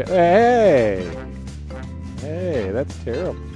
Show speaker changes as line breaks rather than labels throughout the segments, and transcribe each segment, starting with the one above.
Hey! Hey, that's terrible.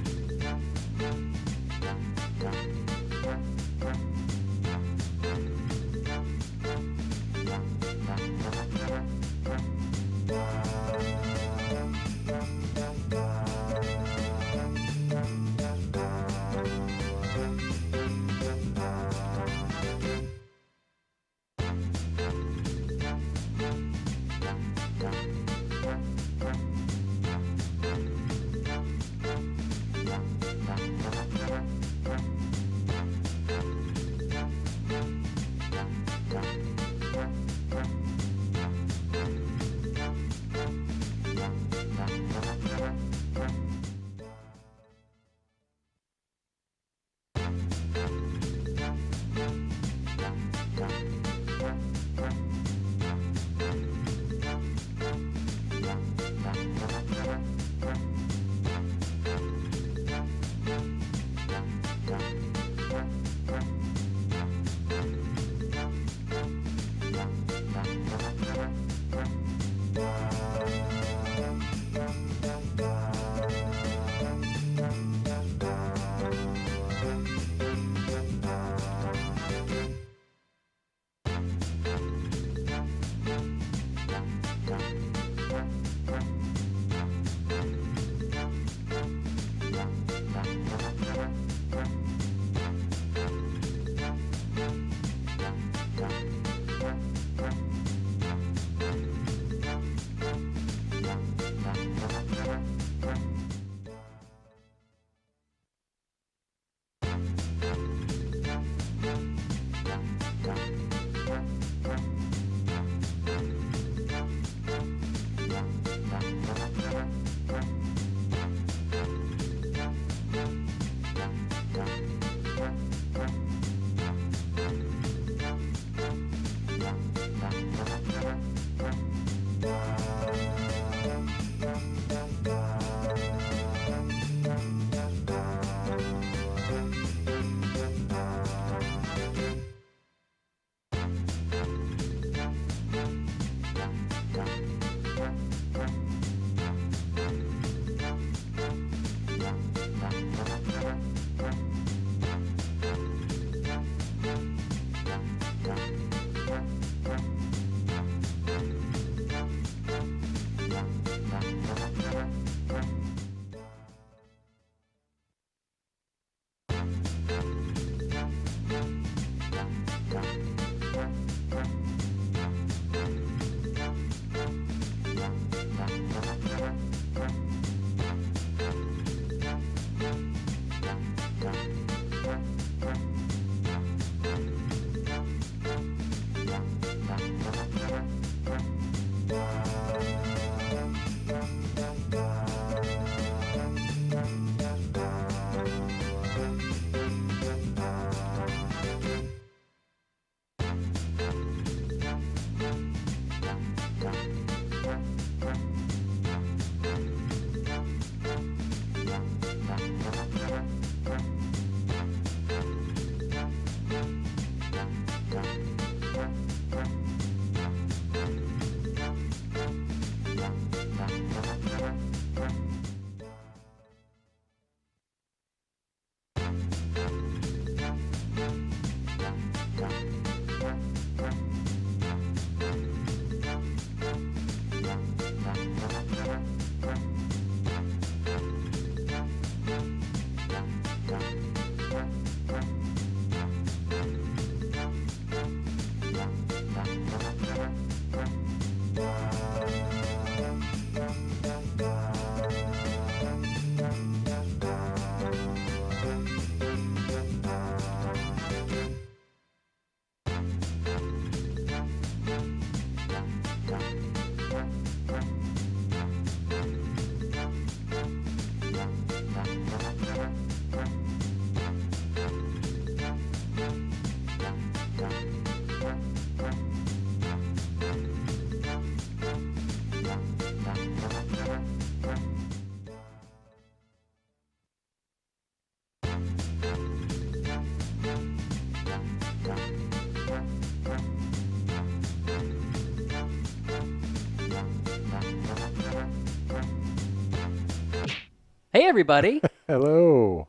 Hey, everybody.
Hello.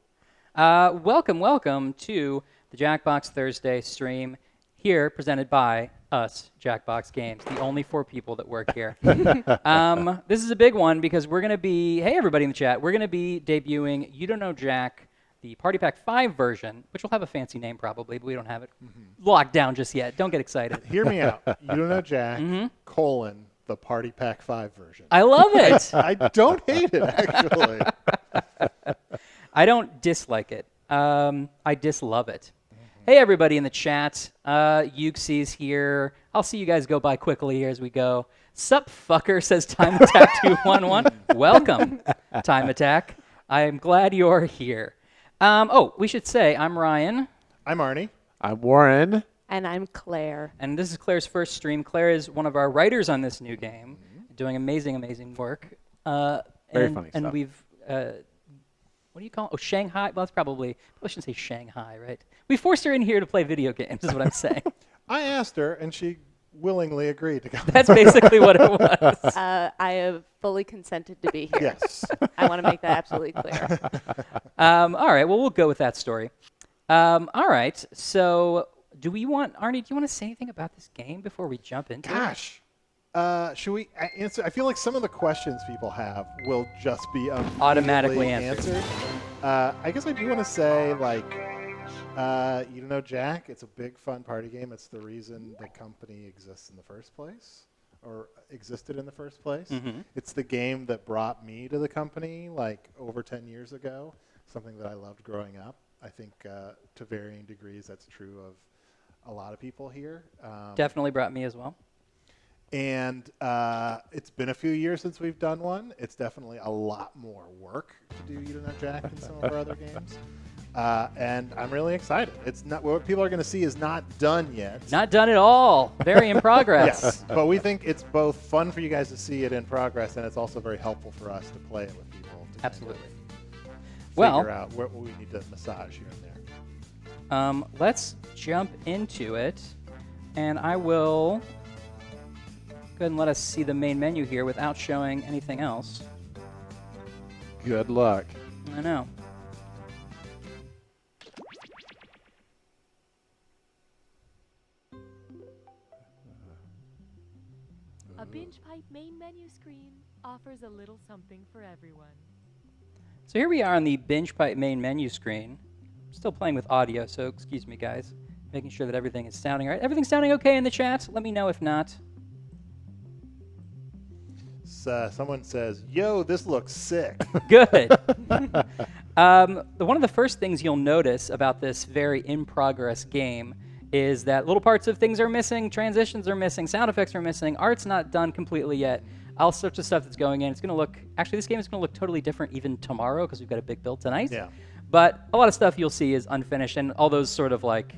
Welcome to the Jackbox Thursday stream here, presented by us, Jackbox Games, the only 4 people that work here. This is a big one because we're going to be, hey, everybody in the chat, we're going to be debuting You Don't Know Jack, the Party Pack 5 version, which will have a fancy name probably, but we don't have it locked down just yet. Don't get excited.
Hear me out. You Don't Know Jack, colon, the Party Pack 5 version.
I love it.
I don't hate it, actually.
I don't dislike it. I dislove it. Hey, everybody in the chat. Yuxi's here. I'll see you guys go by quickly here as we go. Sup, fucker, says Time Attack 211. Welcome, Time Attack. I'm glad you're here. We should say I'm Ryan.
I'm Arnie.
I'm Warren.
And I'm Claire.
And this is Claire's first stream. Claire is one of our writers on this new game, doing amazing, amazing work.
Very funny
and
stuff.
we've, what do you call it? Oh, Shanghai? Well, that's probably shouldn't say Shanghai, right? We forced her in here to play video games, is what I'm saying.
I asked her, and she willingly agreed to come.
That's basically what it was.
I have fully consented to be here.
Yes.
I want to make that absolutely clear.
All right, well, we'll go with that story. All right, so do we want, Arnie, do you want to say anything about this game before we jump into it?
Gosh. Should we answer? I feel like some of the questions people have will just be
Automatically
answered. I guess I do want to say, like, You Don't Know Jack, it's a big, fun party game. It's the reason the company exists in the first place, or existed in the first place. It's the game that brought me to the company, like, over 10 years ago, something that I loved growing up. I think to varying degrees that's true of a lot of people here.
Definitely brought me as well.
And it's been a few years since we've done one. It's definitely a lot more work to do You Don't Know Jack than some of our other games. And I'm really excited. It's not what people are going to see is not done yet.
Not done at all. Very in progress.
Yes, but we think it's both fun for you guys to see it in progress, and it's also very helpful for us to play it with people. To
Absolutely.
Kind of
Well,
figure out what we need to massage here and there.
Let's jump into it, and I will go ahead and let us see the main menu here without showing anything else.
Good luck.
I know.
A Binge Pipe main menu screen offers a little something for everyone.
So here we are on the Binge Pipe main menu screen. Still playing with audio, so excuse me, guys. Making sure that everything is sounding all right. Everything sounding okay in the chat? Let me know if not.
Someone says, "Yo, this looks sick."
Good. One of the first things you'll notice about this very in-progress game is that little parts of things are missing, transitions are missing, sound effects are missing, art's not done completely yet, all sorts of stuff that's going in. It's going to look, actually this game is going to look totally different even tomorrow because we've got a big build tonight.
Yeah.
But a lot of stuff you'll see is unfinished, and all those sort of like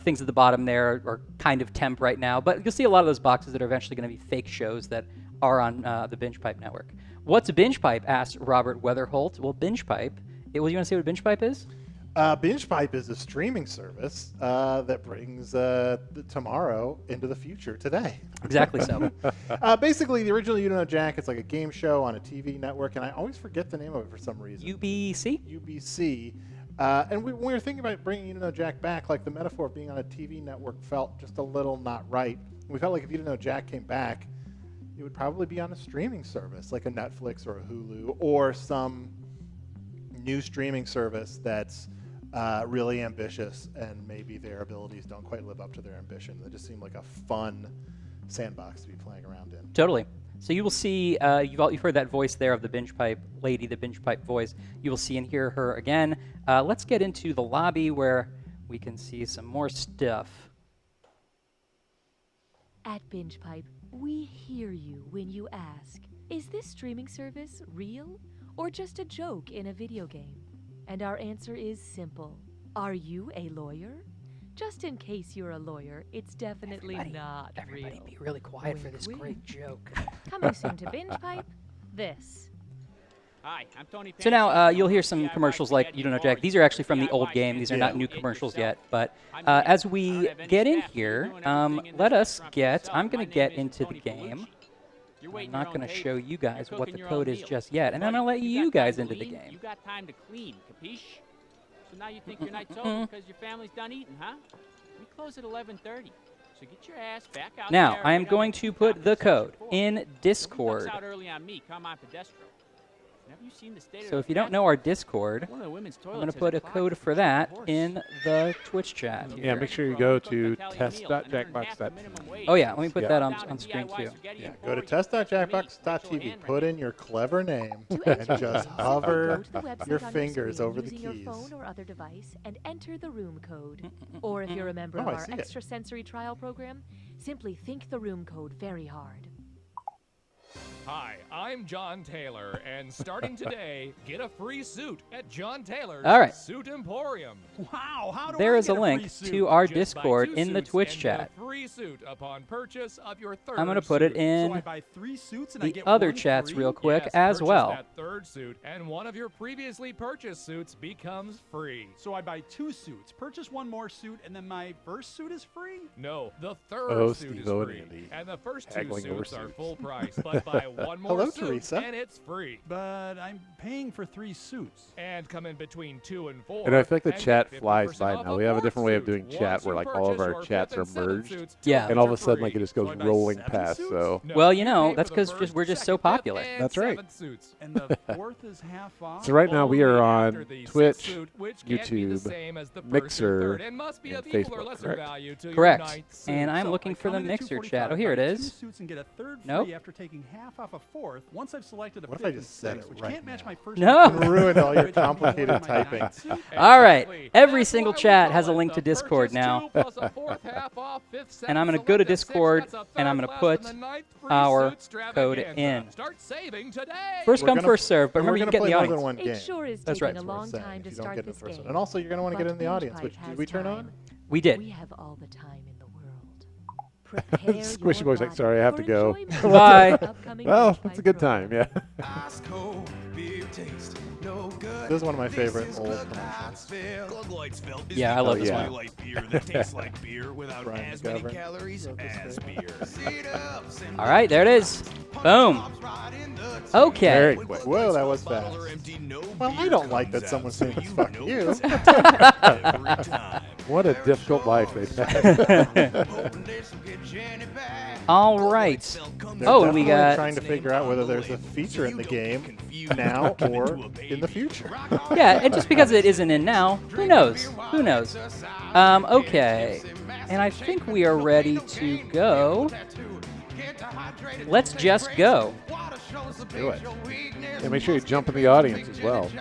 things at the bottom there are kind of temp right now, but you'll see a lot of those boxes that are eventually going to be fake shows that are on the Binge Pipe network. What's a Binge Pipe? Asked Robert Weatherholt. Well, Binge Pipe, you want to say what a Binge Pipe is?
Binge Pipe is a streaming service that brings tomorrow into the future today.
Exactly so.
Basically, the original You Don't Know Jack, it's like a game show on a TV network, and I always forget the name of it for some reason.
UBC?
UBC. And when we were thinking about bringing You Don't Know Jack back, like the metaphor of being on a TV network felt just a little not right. We felt like if You Don't Know Jack came back, it would probably be on a streaming service, like a Netflix or a Hulu or some new streaming service that's really ambitious, and maybe their abilities don't quite live up to their ambition. They just seem like a fun sandbox to be playing around in.
Totally. So you will see, you've heard that voice there of the binge pipe lady, the binge pipe voice. You will see and hear her again. Let's get into the lobby where we can see some more stuff.
At Binge Pipe, we hear you when you ask, is this streaming service real or just a joke in a video game? And our answer is simple. Are you a lawyer? Just in case you're a lawyer, it's definitely not
Everybody
real.
be really quiet for this
Wink,
great
wink.
joke.
Coming soon to Binge Pipe, this.
Hi, I'm Tony.
So now you'll hear some commercials like You Don't Know Jack. These are actually from the old game. These are not new commercials yet. But as we get in here, let us get, I'm going to get into the game. I'm not going to show you guys what the code is just yet. And I'm going to let you guys into the game.
You got time to clean, capiche? So now you think your night's over because your family's done eating, huh? We close at 11:30. So get your ass back out
Now,
there
I am
right
going
on the
to put the code in
Don't
Discord.
ducks out early on me. Come on, pedestro. Have you seen the state of
So
the
if you don't
cat?
know our Discord,
One of the women's
I'm going to
toilets
put
has
a
clogged
code
with
for
a
that
horse.
in the Twitch chat
Yeah,
here.
make sure you go to test.jackbox.tv.
Put that on screen too.
Yeah, go to test.jackbox.tv, put in your clever name, and just hover
Go to the website
your
on
fingers
screen
over the
using
keys.
your phone or other device and enter the room code. Or if you're a member of
Oh, I
our
see it.
extrasensory trial program, simply think the room code very hard.
Hi, I'm John Taylor, and starting today, get a free suit at John Taylor's
All right.
Suit Emporium.
Wow, how do
There
I
is
get
a
free
link
suit?
to our
Just buy
Discord
2
in the
suits
Twitch
and get
chat.
a free suit upon purchase of your third
I'm going to put it
suit.
in
So I buy 3 suits and I
the
get
other
one
chats
free?
real quick
Yes,
as
purchase
well.
that third suit, and one of your previously purchased suits becomes free.
So I buy 2 suits, purchase one more suit, and then my first suit is free?
No, the third
Oh,
suit is
Steve-O and
free,
Andy.
and the first 2
Haggling over
suits are
suits.
full price. But buy one more
Hello,
suit,
Teresa.
and it's free.
But I'm paying for 3 suits.
And come in between 2 and 4.
And I feel like the
and
chat
get
flies
50%
by
off
now.
of
We have a
fourth
different way of
suits.
doing chat
Once
where
you
like all of
purchase
our
your
chats
fifth
are
and seventh
merged.
suits,
Yeah.
And all of a
two
sudden
are
like it
free.
just goes
So I buy
rolling
7
past.
suits?
So
No,
Well, you know,
pay
that's
for the
'cause
first,
we're just so
second,
popular.
fifth, and
That's right.
seventh suits.
And the 4th is half off?
So right now we are
Only
on
after the sixth
Twitch,
suit, which can't be the
YouTube,
same as the first or
Mixer,
third, and must be
and
of equal or
Facebook,
lesser
correct?
value to your
Correct.
ninth suit.
And I'm
So
looking
I
for the
come in at
Mixer
245,
chat. Oh, here it
buy 2
is.
suits and get a third
Nope.
free after taking half off a 4th. Once I've selected a
What if
5th
I
and
just said
6th,
it
which
right
can't match
now?
my first
No.
suit,
Ruined all your
which would be
complicated
my
typing.
ninth suit.
All right.
Exactly.
Every
That's
single
why we
chat
call
has a
it
link
the
to Discord
purchase
now.
2 plus a fourth half off, fifth,
And I'm
seventh,
gonna go to
selected sixth,
Discord,
that's a
and I'm
third
gonna
less
put
than the ninth free
our
suit extravaganza.
code in.
Start saving today.
First
We're
come,
gonna-
first serve. But
and we're
remember, you
gonna
can get in
play
the
more
audience.
than one
It
game.
sure is
That's
taking
right.
a
We're
long
saying,
time to
if you don't
start
get in the
this
first
game.
one. And also, you're going to want to get
But
in the audience.
Binge
Which
Pipe
did we
has
turn on?
time.
We did.
We have all the time in the world. Prepare
Squishy
your
Boy's like,
body
sorry, I have
for
to go.
enjoyment
Bye.
of the upcoming
Well,
Binge
it's a
Pipe
good time,
program.
yeah.
This is one of my favorite old commercials.
Yeah, I love
Oh,
this
yeah.
one.
Light beer that tastes like beer without
Brian
as many
McGovern.
calories
Wrote this
as
thing.
beer.
All right, there it is. Boom. Okay.
Very quick.
Whoa, that was fast. Well, I don't like that someone's saying it's fuck you.
What a difficult life they've had.
All right.
They're
Oh, and we
definitely
got.
trying to figure out whether there's a feature in the game now or in the future.
Yeah, and just because it isn't in now, who knows? Who knows? Okay. And I think we are ready to go. Let's just go.
Do it. And make sure you jump in the audience as well.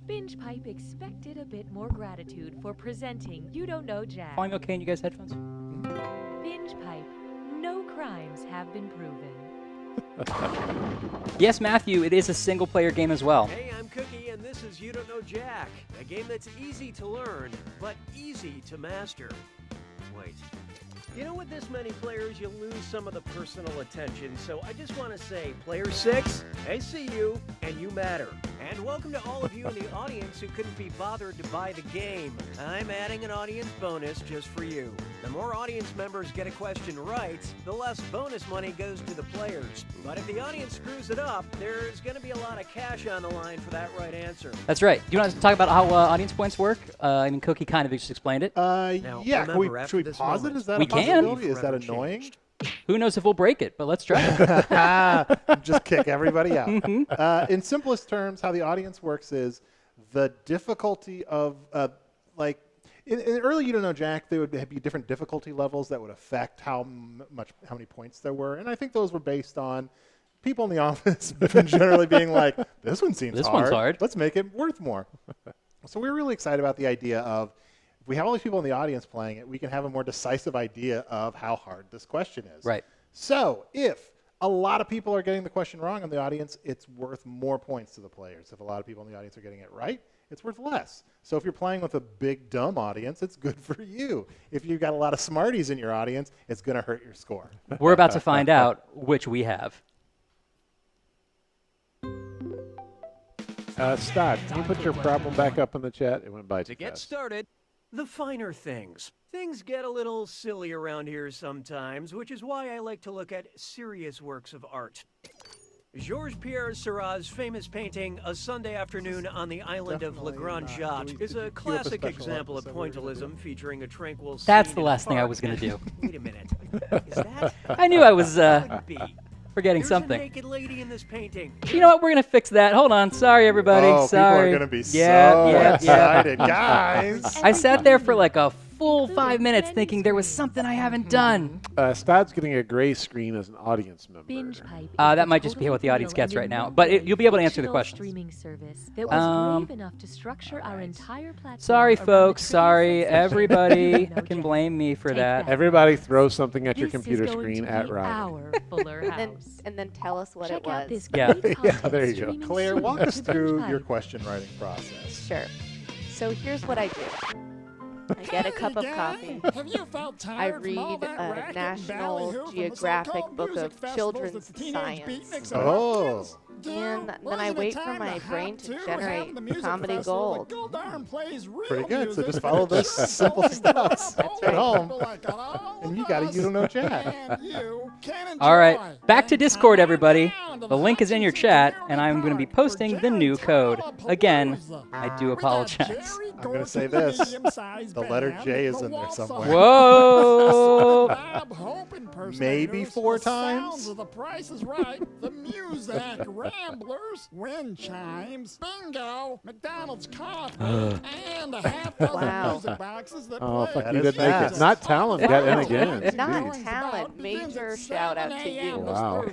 Binge Pipe expected a bit more gratitude for presenting You Don't Know Jack.
Volume okay in you guys' headphones?
Binge Pipe, no crimes have been proven.
Yes, Matthew, it is a single-player game as well.
Hey, I'm Cookie, and this is You Don't Know Jack, a game that's easy to learn, but easy to master. Wait. You know, with this many players, you lose some of the personal attention, so I just want to say, Player 6, I see you, and you matter. And welcome to all of you in the audience who couldn't be bothered to buy the game. I'm adding an audience bonus just for you. The more audience members get a question right, the less bonus money goes to the players. But if the audience screws it up, there's going to be a lot of cash on the line for that right answer.
That's right. Do you want to talk about how audience points work? I mean, Cookie kind of just explained it.
Yeah,
remember,
should
after
we
this
pause it?
moment,
Is that
We
a
can.
possibility? Is that
Forever
annoying?
changed.
Who knows if we'll break it, but let's try it.
Just kick everybody out.
Mm-hmm.
In simplest terms, how the audience works is the difficulty of, in early You Don't Know Jack, there would be different difficulty levels that would affect how many points there were. And I think those were based on people in the office generally being like, this one seems hard.
This one's hard.
Let's make it worth more. So we're really excited about the idea of, if we have all these people in the audience playing it, we can have a more decisive idea of how hard this question is.
Right.
So if a lot of people are getting the question wrong in the audience, it's worth more points to the players. If a lot of people in the audience are getting it right, it's worth less. So if you're playing with a big, dumb audience, it's good for you. If you've got a lot of smarties in your audience, it's going to hurt your score.
We're about to find out which we have.
Stott, can you put your problem back up in the chat? It went by too
To get
fast.
started, the finer things. Things get a little silly around here sometimes, which is why I like to look at serious works of art. Georges-Pierre Seurat's famous painting, A Sunday Afternoon on the Island of La Grande Jatte, is a classic example of pointillism featuring a tranquil scene.
That's the
in a
last thing I
park.
was going to do.
Wait a minute. Is that?
I knew I was
Couldn't be.
forgetting
There's
something.
a naked lady in this painting.
You know what? We're going to fix that. Hold on. Sorry, everybody.
Oh,
Sorry.
people are going to be
Yeah.
excited. Guys.
I sat there for like a full 5 minutes thinking there was something I haven't done.
Stott's getting a gray screen as an audience member.
Binge Pipe is
That
the
might just be
totally
what the audience
real
gets
and
right now, but you'll be able to answer the
emotional
questions.
Streaming service that was brave enough to structure our entire platform.
Sorry,
around the
folks.
trivia
Sorry.
section.
Everybody
No
can
Jack.
blame me for
Take
that.
Everybody throw something at your
This is
computer
going
screen
to
at
be
Ryan.
our Fuller House.
And then tell us what
Check
it
out
was.
this
Yeah.
great
Yeah,
content
there you go.
streaming
Claire, walk
service
us
to Binge
through
Pipe.
your question writing process.
Sure. So here's what I do. I get a cup of coffee.
Have you felt
I
tired from all
read
that
a
racket and
National
ballyhoo from the
Geographic
so-called
book
music
of
festivals
children's
that the teenage
science.
beatniks and
Oh.
pumpkins do?
And then
Well,
I
isn't it
wait for
time
my
to
brain
hop
to
to
generate
having the music
comedy
festival that
gold.
Goldarn plays real
Pretty good. So
music
just follow
and
those
sure
simple
something
steps
for
That's
at
right.
home.
people like all
And you
of
got a
us.
You Don't Know Jack.
And you can enjoy.
All right, back to
And
Discord,
come
everybody.
down to
The link is in your
Hutchinson
chat,
Community
and I'm going to be
Park for
posting the new
Jerry
code. Again,
Tallapalooza.
I do
With that
apologize.
Jerry
I'm gonna say
Gorton
this.
medium-sized
The letter
band,
J is
the
in there
Waltz
somewhere.
Whoa!
Bob Hope impersonators,
Maybe 4
the sounds
times?
of The Price is Right, the music, Ramblers, wind chimes, bingo, McDonald's coffee, and a half dozen
Wow.
music boxes that
Oh,
play.
fuck,
That
you
is
didn't make it.
fast.
Not talent, got in
Wow.
again.
Not
Jeez.
talent. Major shout out to you.
Wow.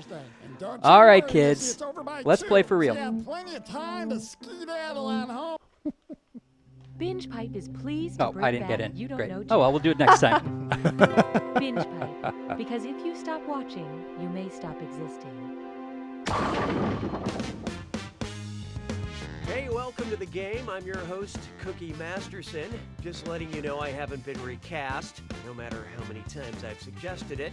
All right, kids. Let's play for real.
Plenty of time to skedaddle on home.
Binge Pipe is pleased to
Oh,
bring
I didn't
back
get in.
You Don't
Great.
Know
Oh, well, we'll do it next time.
Binge Pipe, because if you stop watching, you may stop existing.
Hey, welcome to the game. I'm your host, Cookie Masterson. Just letting you know I haven't been recast, no matter how many times I've suggested it.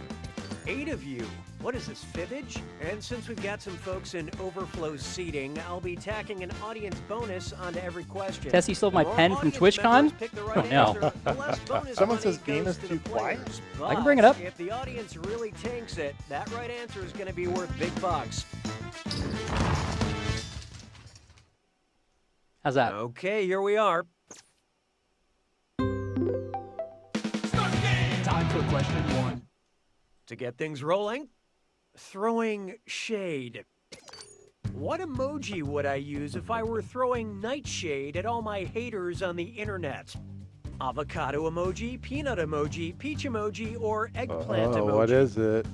8 of you. What is this, fibbage? And since we've got some folks in overflow seating, I'll be tacking an audience bonus onto every question.
Tess, you stole my
The more
pen from
audience
TwitchCon?
members pick the right
Oh, no.
answer, the less bonus
Someone
money
says game
goes
is
to
too
the
quiet.
players.
I can bring it up.
But if the audience really tanks it, that right answer is going to be worth big bucks.
How's that?
Okay, here we are.
Time for question 1.
To get things rolling, throwing shade. What emoji would I use if I were throwing nightshade at all my haters on the internet? Avocado emoji, peanut emoji, peach emoji, or eggplant emoji?
What is it?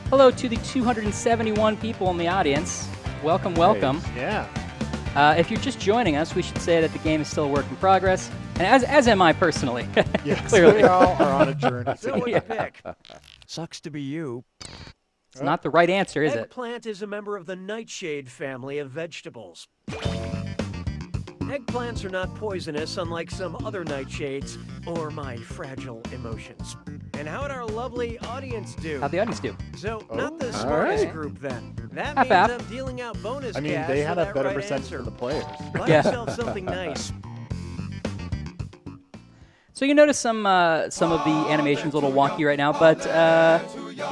Hello to the 271 people in the audience. Welcome, welcome.
Yeah.
If you're just joining us, we should say that the game is still a work in progress, and as am I personally.
Yes,
Clearly.
we all are on a journey.
So what'd you pick? Sucks to be you.
It's not the right answer, is it?
Eggplant is a member of the nightshade family of vegetables. Eggplants are not poisonous, unlike some other nightshades, or my fragile emotions. And how'd our lovely audience do?
How'd the audience do?
So, not the
all
smartest
right.
group then. That
Half
means
half.
I'm dealing out bonus
I mean,
cash
they
for
had a
that
better
right
percentage
answer.
for the players.
Buy
Yeah.
yourself something nice.
So you notice some of the animations a little wonky right now, but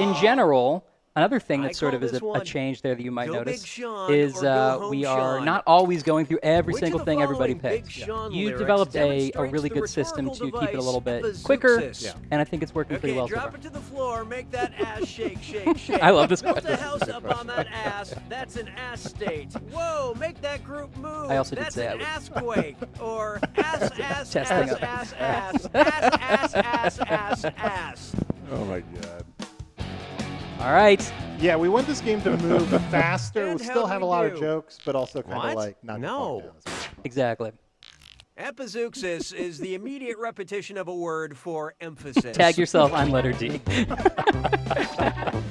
in general, Another thing that sort of is a change there that you might notice is we are not always going through every single thing everybody picks. You've developed a really good system to keep it a little bit quicker, and I think it's working pretty well so far.
Drop it to the floor, make that ass shake, shake, shake.
I love this
Built
question.
a house up on that ass. That's an ass state. Whoa, make that group move.
I also did
That's
say I
an
would.
ass quake. Or ass, ass,
Chest
ass,
thing up.
ass, ass, ass, ass, ass, ass, ass.
Oh my god.
All right.
Yeah, we want this game to move faster.
And
We still
how
have
do
a
we
lot of
do?
jokes, but also kind of
What?
like not
No.
get bogged down as much.
Exactly.
Epizeuxis is the immediate repetition of a word for emphasis.
Tag yourself on letter D.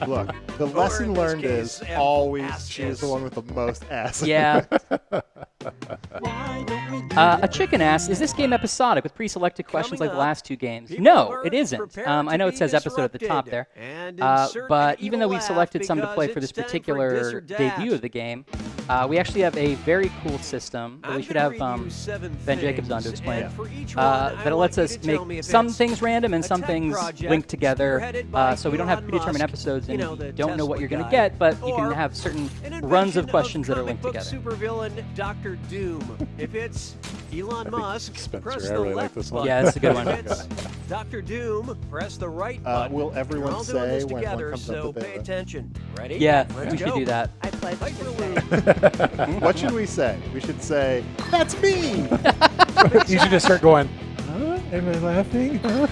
Look, the
Or
lesson
in this
learned
case,
is always
asses.
choose the one with the most ass.
Yeah. A chicken asks, is this game episodic with pre-selected questions like the last two games? No, it isn't. I know it says episode at the top there. But even though we selected some to play for this particular debut of the game, we actually have a very cool system that we should have Ben Jacobs on to explain. That it lets us make some things random and some things linked together, so we don't have predetermined episodes and you don't know what you're going to get, but you can have certain runs of questions that are linked together.
Supervillain Dr. Doom. If it's Elon Musk, press
I
the
really like
left
this
button.
one.
Yeah, that's a good one.
If it's Dr. Doom, press the right button.
Will everyone
We're all doing this
say when one
together,
comes
so
up with
pay
it?
attention. Ready?
Yeah,
Let's
we should
go.
do that.
I pledge
Fight for
to
the
say.
win.
What should we say? We should say, that's me!
You should just start going, huh? Am I laughing? Huh?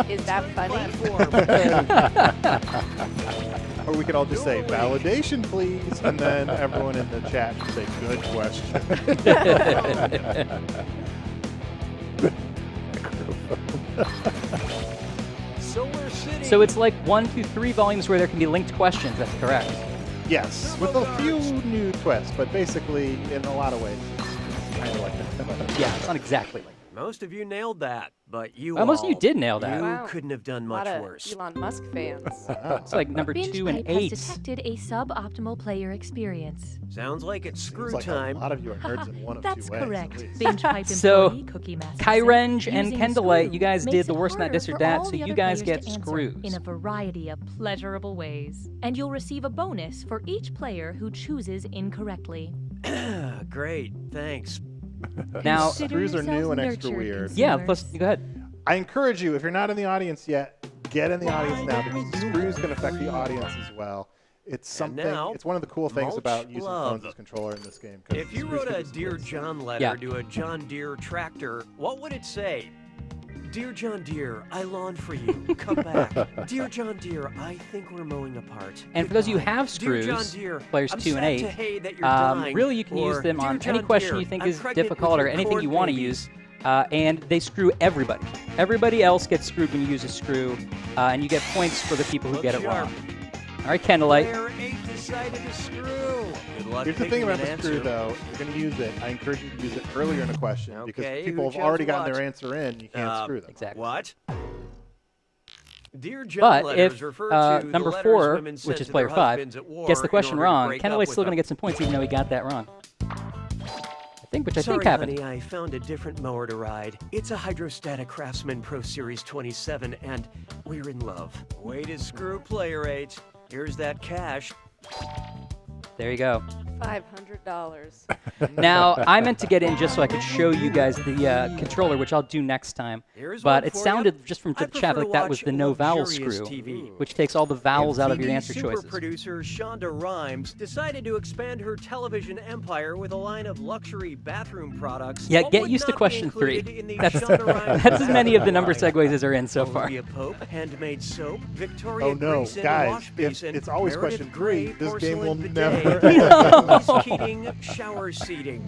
Is that funny?
Or we could all just say, validation, please. And then everyone in the chat should say, good question.
So we're sitting.
So it's like 1, 2, 3 volumes where there can be linked questions. That's correct.
Yes, with a few new twists, but basically, in a lot of ways, it's kind of like that.
Yeah, it's not exactly like
Most of you nailed that, but you
most of you
all-
did nail that.
You
Wow.
couldn't have done
A
much
lot of
worse.
Elon Musk fans.
It's like number
Binge
2 and
Pipe
8.
has detected a suboptimal player experience.
Sounds like it's screw
Seems like
time.
a lot of you are nerds in one of
That's
two ways. at
correct.
least.
Binge Pipe
So,
employee Cookie Master
Kyrenge
said,
and
"Using a
Kendallite,
screw
you guys
makes
did the
it
worst, not
harder
this or
for
that,
all
so
the
you
other
guys
players
get
to answer
screws.
in a variety of pleasurable ways. And you'll receive a bonus for each player who chooses incorrectly.
Great, thanks.
Now,
Consider
screws are new
yourselves
and extra
nurtured,
weird.
yeah,
consumers.
go ahead.
I encourage you, if you're not in the audience yet, get in the audience now because the screws can affect the audience as well. It's something.
now,
It's one of the cool things
mulch
about using
love.
phones as controller in this game. 'cause
If you
screws
wrote
can
a
be
Dear
split.
John letter
Yeah.
to a John Deere tractor, what would it say? Dear John Deere, I lawn for you. Come back. Dear John Deere, I think we're mowing apart.
And for those of you who
Goodbye.
have
Dear John
screws,
Deere,
players
I'm
2 and
sad
8,
to hey that you're dying.
really you can use
Or,
them on
Dear
any
John
question
Deere,
you think
I'm
is
pregnant
difficult
with
or
your
anything you
corn
want to
babies.
use, and they screw everybody. Everybody else gets screwed when you use a screw, and you get points for the people who
Look
get it
sharp.
wrong. All right, Kendallite.
Player 8 decided to screw. Good luck
Here's the
picking
thing about
an
the screw,
answer.
though. If you're going to use it, I encourage you to use it earlier in a question because
Okay,
people
who
have already
chose
gotten
what?
their answer in. You can't screw them.
Exactly.
What? Dear John
But
letters
if
refer to the
number
letters
4,
women
which
sent
is
to
player
their
5,
husbands at war
gets the
in
question
order to
wrong,
break
Kendallite's
up
still
with
going to get some points even though he got that wrong. Which I
Sorry,
think happened.
honey, I found a different mower to ride. It's a Hydrostatic Craftsman Pro Series 27, and we're in love. Way to screw, player 8. Here's that cash.
There you go.
$500.
Now, I meant to get in just so I could show you guys the controller, which I'll do next time.
Here's
But
one
it
for
sounded,
ya.
just from
I
the chat,
prefer
like
to
that was
watch
the no vowel
luxurious
screw,
TV.
which takes all the vowels out of your
MTV
answer
super
choices.
producer Shonda Rhimes decided to expand her television empire with a line of luxury bathroom products.
Yeah,
What
get
would
used to
not be
question 3.
included in the
That's,
Shonda Rhimes
that's as many of the
bathroom
number
line?
segues as are in so far.
Olivia Pope, handmade soap, Victoria
Oh no,
Grayson
guys!
wash
If
basin,
it's always
Meredith
question
Grey
3, this game will
porcelain
never.
bidet, Louise Keating shower seating.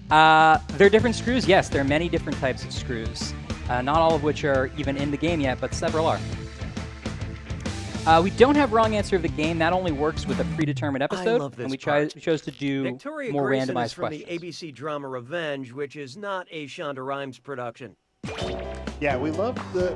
There are different screws. Yes, there are many different types of screws. Not all of which are even in the game yet, but several are. We don't have wrong answer of the game. That only works with a predetermined episode,
love this
and we
part.
chose to do
Victoria
more
Grayson is
randomized
from
questions.
the ABC drama Revenge, which is not a Shonda Rhimes production.
Yeah, we love the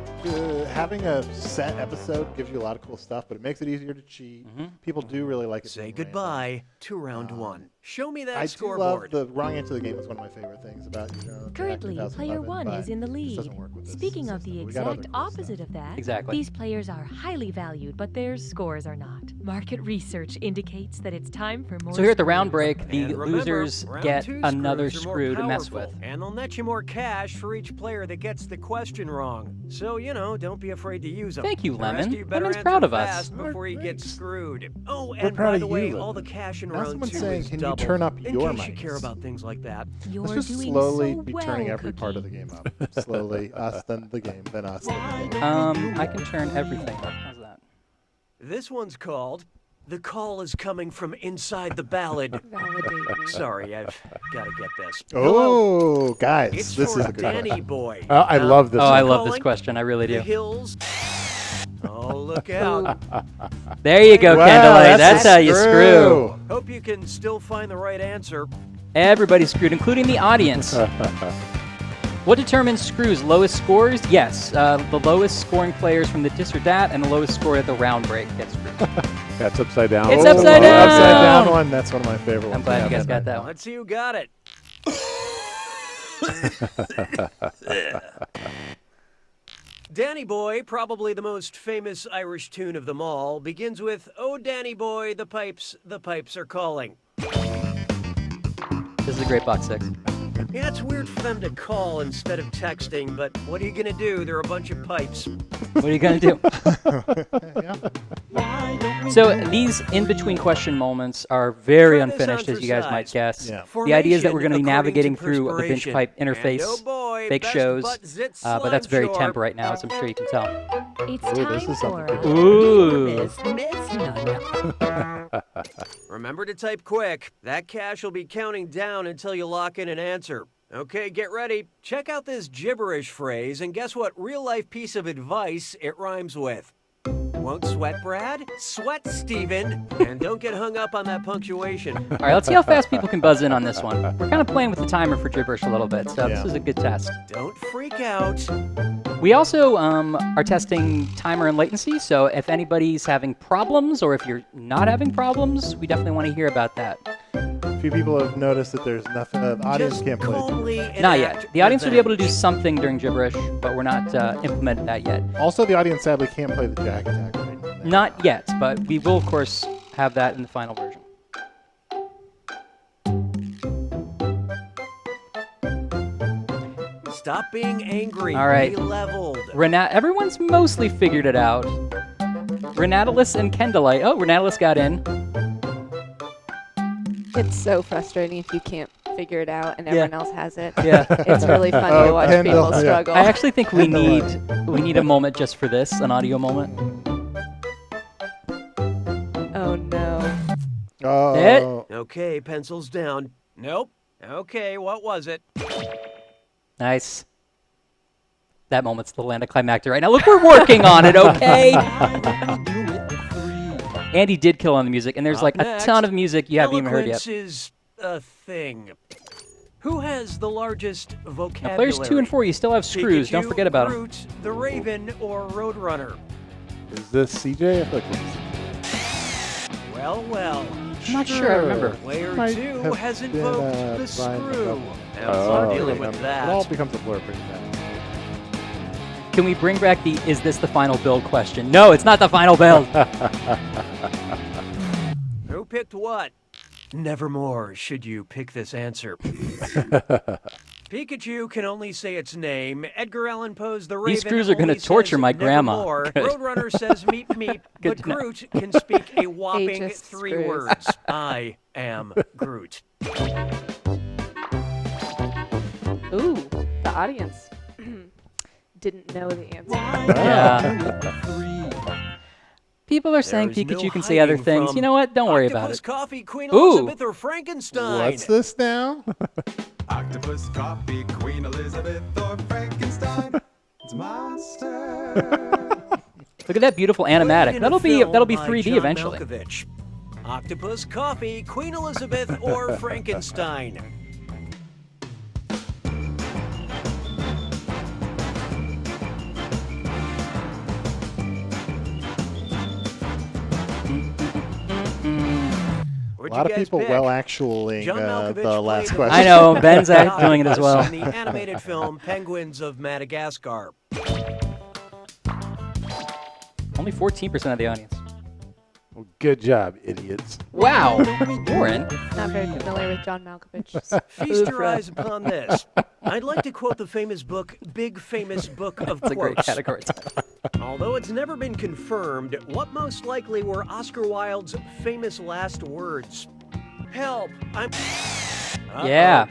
having a set episode gives you a lot of cool stuff, but it makes it easier to cheat. People do really like it.
Say goodbye to round one. Show me that
I
scoreboard.
do love the wrong answer to the game is one of my favorite things about
Currently, player 1 is in the lead. Speaking of the exact opposite of that, these players are highly valued, but their scores are not. Market research indicates that it's time for more.
So here at the round break, the
And remember,
losers
round
get
two
another
screws are more
screw to mess with.
powerful, and they'll net you more cash for each player that gets the question wrong. So, don't be afraid to use them.
Thank you,
The rest
Lemon.
of you better
Lemon's proud
answer
of us.
fast before you get screwed. Oh,
We're
and
proud
by
of
the
you,
way,
Lemon.
all the cash in
Now
round
someone's
2
saying,
is
can you
double.
turn up
in
your
case you care
mics?
about things like that.
You're
Let's just
doing
slowly
so
be
well,
turning every
Cookie.
part of the game up. Slowly, us, then the game, then us, then the game.
I can turn everything up. How's that?
This one's called "The Call Is Coming From Inside the Ballad." Sorry, I've got to get this.
Oh, guys,
It's
this
for
is a good
Danny
question.
Boy.
I love this.
Oh, I
one.
love this
Calling
question. I really
The
do.
hills. Oh, look out.
There you go,
Wow,
Candlelight.
that's
That's
a
how you screw.
screw.
Hope you can still find the right answer.
Everybody's screwed, including the audience. What determines screws? Lowest scores? Yes. The lowest scoring players from the this or that, and the lowest score at the round break gets screwed.
That's upside down.
It's
Oh,
upside down.
Upside down one. That's one of my favorite ones.
I'm glad you guys got that one.
Let's see who got it. Danny Boy, probably the most famous Irish tune of them all, begins with, "Oh, Danny Boy, the pipes are calling."
This is a great box 6.
Yeah, it's weird for them to call instead of texting, but what are you going to do? They're a bunch of pipes.
What are you going to do? So these in-between question moments are very
Try this
unfinished,
on
as
for
you guys
size.
might guess.
Yeah.
The idea is that we're going to be
Formation
navigating
according
through
to
a bench
perspiration.
pipe
And
interface,
oh boy,
fake
best
shows,
butt zit
but that's very
slime
temp
shore.
right now, as I'm sure you can tell.
It's
Ooh,
time
this is
for
something
Ooh.
Remember to type quick. That cash will be counting down until you lock in an answer. Okay, get ready. Check out this gibberish phrase and guess what real-life piece of advice it rhymes with. Won't sweat, Brad? Sweat, Steven. And don't get hung up on that punctuation.
All right, let's see how fast people can buzz in on this one. We're kind of playing with the timer for gibberish a little bit, so this
Yeah.
is a good test.
Don't freak out.
We also are testing timer and latency, so if anybody's having problems or if you're not having problems, we definitely want to hear about that.
A few people have noticed that there's nothing. The audience
Just
can't play.
calmly
Not
enact
yet. The audience will be able to do
revenge.
something during gibberish, but we're not implementing that yet.
Also, the audience sadly can't play the Jack Attack right now.
Not yet, but we will, of course, have that in the final version.
Stop being angry.
All right.
Be leveled.
Everyone's mostly figured it out. Renatalis and Kendallite. Oh, Renatalis got in.
It's so frustrating if you can't figure it out and everyone else has it.
Yeah.
It's really fun to
Oh,
watch
Kendall,
people
yeah.
struggle.
I actually think we need a moment just for this, an audio moment.
Oh no.
Oh.
Okay, pencils down. Nope. Okay, what was it?
Nice. That moment's the land of climactic right now. Look, we're working on it, okay? Andy did kill on the music, and there's
Up
like
next,
a ton of music you haven't even heard yet.
Eloquence is a thing. Who has the largest
Now,
vocabulary?
players 2 and 4, you still have screws. Don't
Pikachu,
forget about them.
Groot, the Raven, or Roadrunner?
Is this CJ? I feel like this is
Well, well.
I'm not sure. I remember.
Player
Might
2
have
has
been,
invoked the
Brian
screw.
McDowell.
Now, start dealing with
It all
that.
becomes a blur pretty fast.
Can we bring back the "Is this the final build?" question? No, it's not the final build.
Who picked what? Nevermore should you pick this answer. Pikachu can only say its name. Edgar Allan Poe's The Raven
These screws are gonna
only
torture
says
my grandma.
nevermore.
Good.
Roadrunner says meep meep,
Good
but
to know.
Groot can speak a whopping
Ageist
3
screws.
words. I am Groot.
Ooh, the audience didn't know the answer.
Yeah. People are saying
There's
Pikachu
no
can say other
hiding
things.
from
You know what? Don't worry about
Octopus
it.
Coffee, Queen
Ooh.
Elizabeth, or Frankenstein?
What's this now?
Octopus, coffee, Queen Elizabeth, or Frankenstein. It's monster.
Look at that beautiful
Played
animatic.
in a
That'll be
film by
3D
John
eventually.
Malkovich. Octopus, coffee, Queen Elizabeth, or Frankenstein?
A lot of people actually the last question.
I know, Ben's doing it as well.
In the animated film Penguins of Madagascar.
Only 14% of the audience.
Well, good job, idiots.
Wow. Warren.
Not very familiar with John Malkovich.
Feast your eyes upon this. I'd like to quote the famous book, Big Famous Book of
That's a great
Quotes.
category.
Although it's never been confirmed, what most likely were Oscar Wilde's famous last words? Help! I'm... Uh-oh.
Yeah.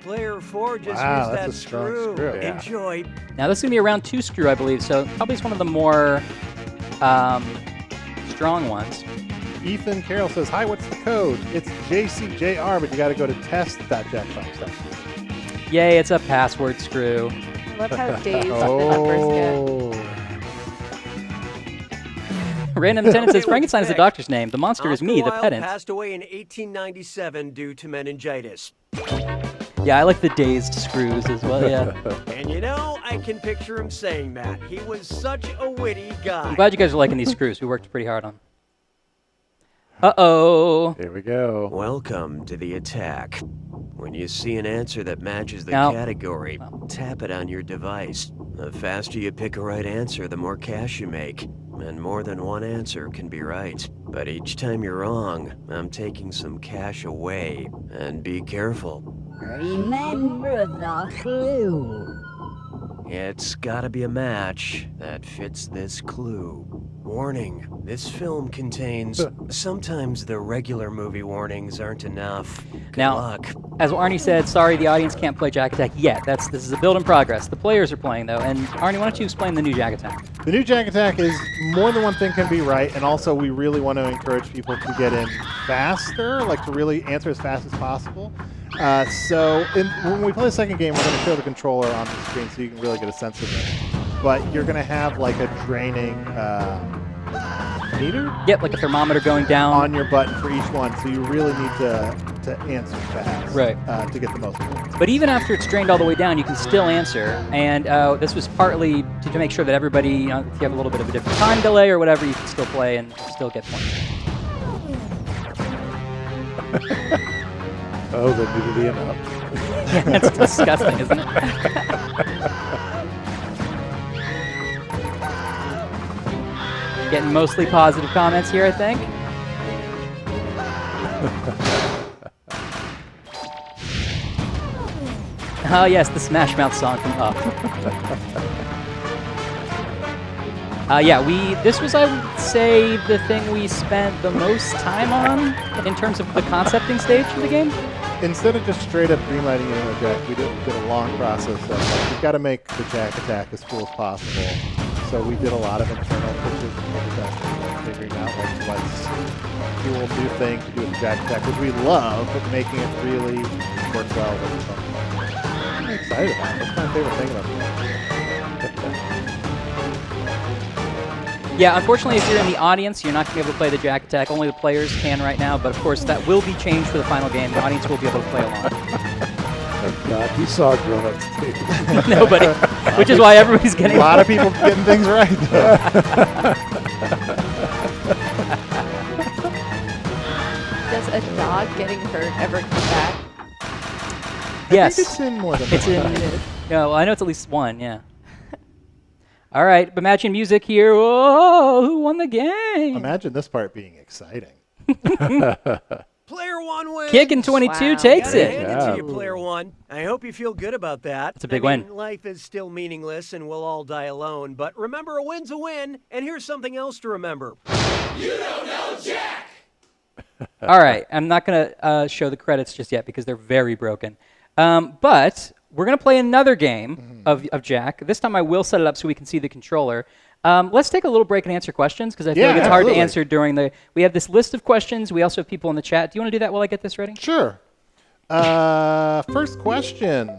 Player 4 just
Wow,
missed
that's
that
a strong
screw.
screw. Yeah.
Enjoy.
Now this is going to be a round 2 screw, I believe, so probably it's one of the more strong ones.
Ethan Carroll says, "Hi, what's the code? It's JCJR, but you got to go to test.jackbox.com."
Yay, it's a password screw.
I love how dazed the numbers get.
Random Tenant says, Frankenstein is the doctor's name. The monster is me, the
Oscar Wilde
pedant.
passed away in 1897 due to meningitis.
Yeah, I like the dazed screws as well, yeah.
And you know, I can picture him saying that. He was such a witty guy.
I'm glad you guys are liking these screws. We worked pretty hard on them. Uh-oh.
Here we go.
Welcome to the attack. When you see an answer that matches the
Now-
category, tap it on your device. The faster you pick a right answer, the more cash you make. And more than one answer can be right. But each time you're wrong, I'm taking some cash away. And be careful.
Remember the clue.
It's gotta be a match that fits this clue. Warning, this film contains... Sometimes the regular movie warnings aren't enough. Good
Now,
luck.
as Arnie said, sorry, the audience can't play Jack Attack yet. This is a build in progress. The players are playing, though. And Arnie, why don't you explain the new Jack Attack?
The new Jack Attack is more than one thing can be right, and also we really want to encourage people to get in faster, like to really answer as fast as possible. When we play the second game, we're going to show the controller on the screen so you can really get a sense of it. But you're going to have like a draining meter?
Yep, like a thermometer going down.
On your button for each one, so you really need to answer fast
Right.
to get the most points.
But even after it's drained all the way down, you can still answer. And this was partly to make sure that everybody, if you have a little bit of a different time delay or whatever, you can still play and still get points.
Oh, the nudity and up.
Yeah, that's disgusting, isn't it? Getting mostly positive comments here, I think. Oh yes, the Smash Mouth song from Up. This was, I would say, the thing we spent the most time on in terms of the concepting stage of the game.
Instead of just straight up greenlighting it in a Jack, we did a long process of we've got to make the Jack Attack as cool as possible. So we did a lot of internal pitches and figuring out like what's cool new thing to do with the Jack Attack, which we love, but making it really work well with the phone. I'm excited about it. That's my favorite thing about it.
Yeah, unfortunately, if you're in the audience, you're not going to be able to play the Jack Attack. Only the players can right now, but of course that will be changed for the final game. The audience will be able to play along.
Oh, God, he saw grown-ups too.
Nobody, which is why everybody's getting
a lot of people getting things right.
Does a dog getting hurt ever come back?
Yes.
I think it's in more than
It's
one.
in. No, I know it's at least one. Yeah. All right, but matching music here. Whoa, who won the game?
Imagine this part being exciting.
Player one wins.
Kick in 22 takes
Gotta
it.
hand it to you, player one. I hope you feel good about that.
It's a big
I mean,
win.
Life is still meaningless and we'll all die alone. But remember, a win's a win. And here's something else to remember. You don't know Jack.
All right, I'm not going to show the credits just yet because they're very broken. But we're going to play another game of Jack. This time I will set it up so we can see the controller. Let's take a little break and answer questions because I feel like it's hard to answer during the... We have this list of questions. We also have people in the chat. Do you want to do that while I get this ready?
Sure. First question.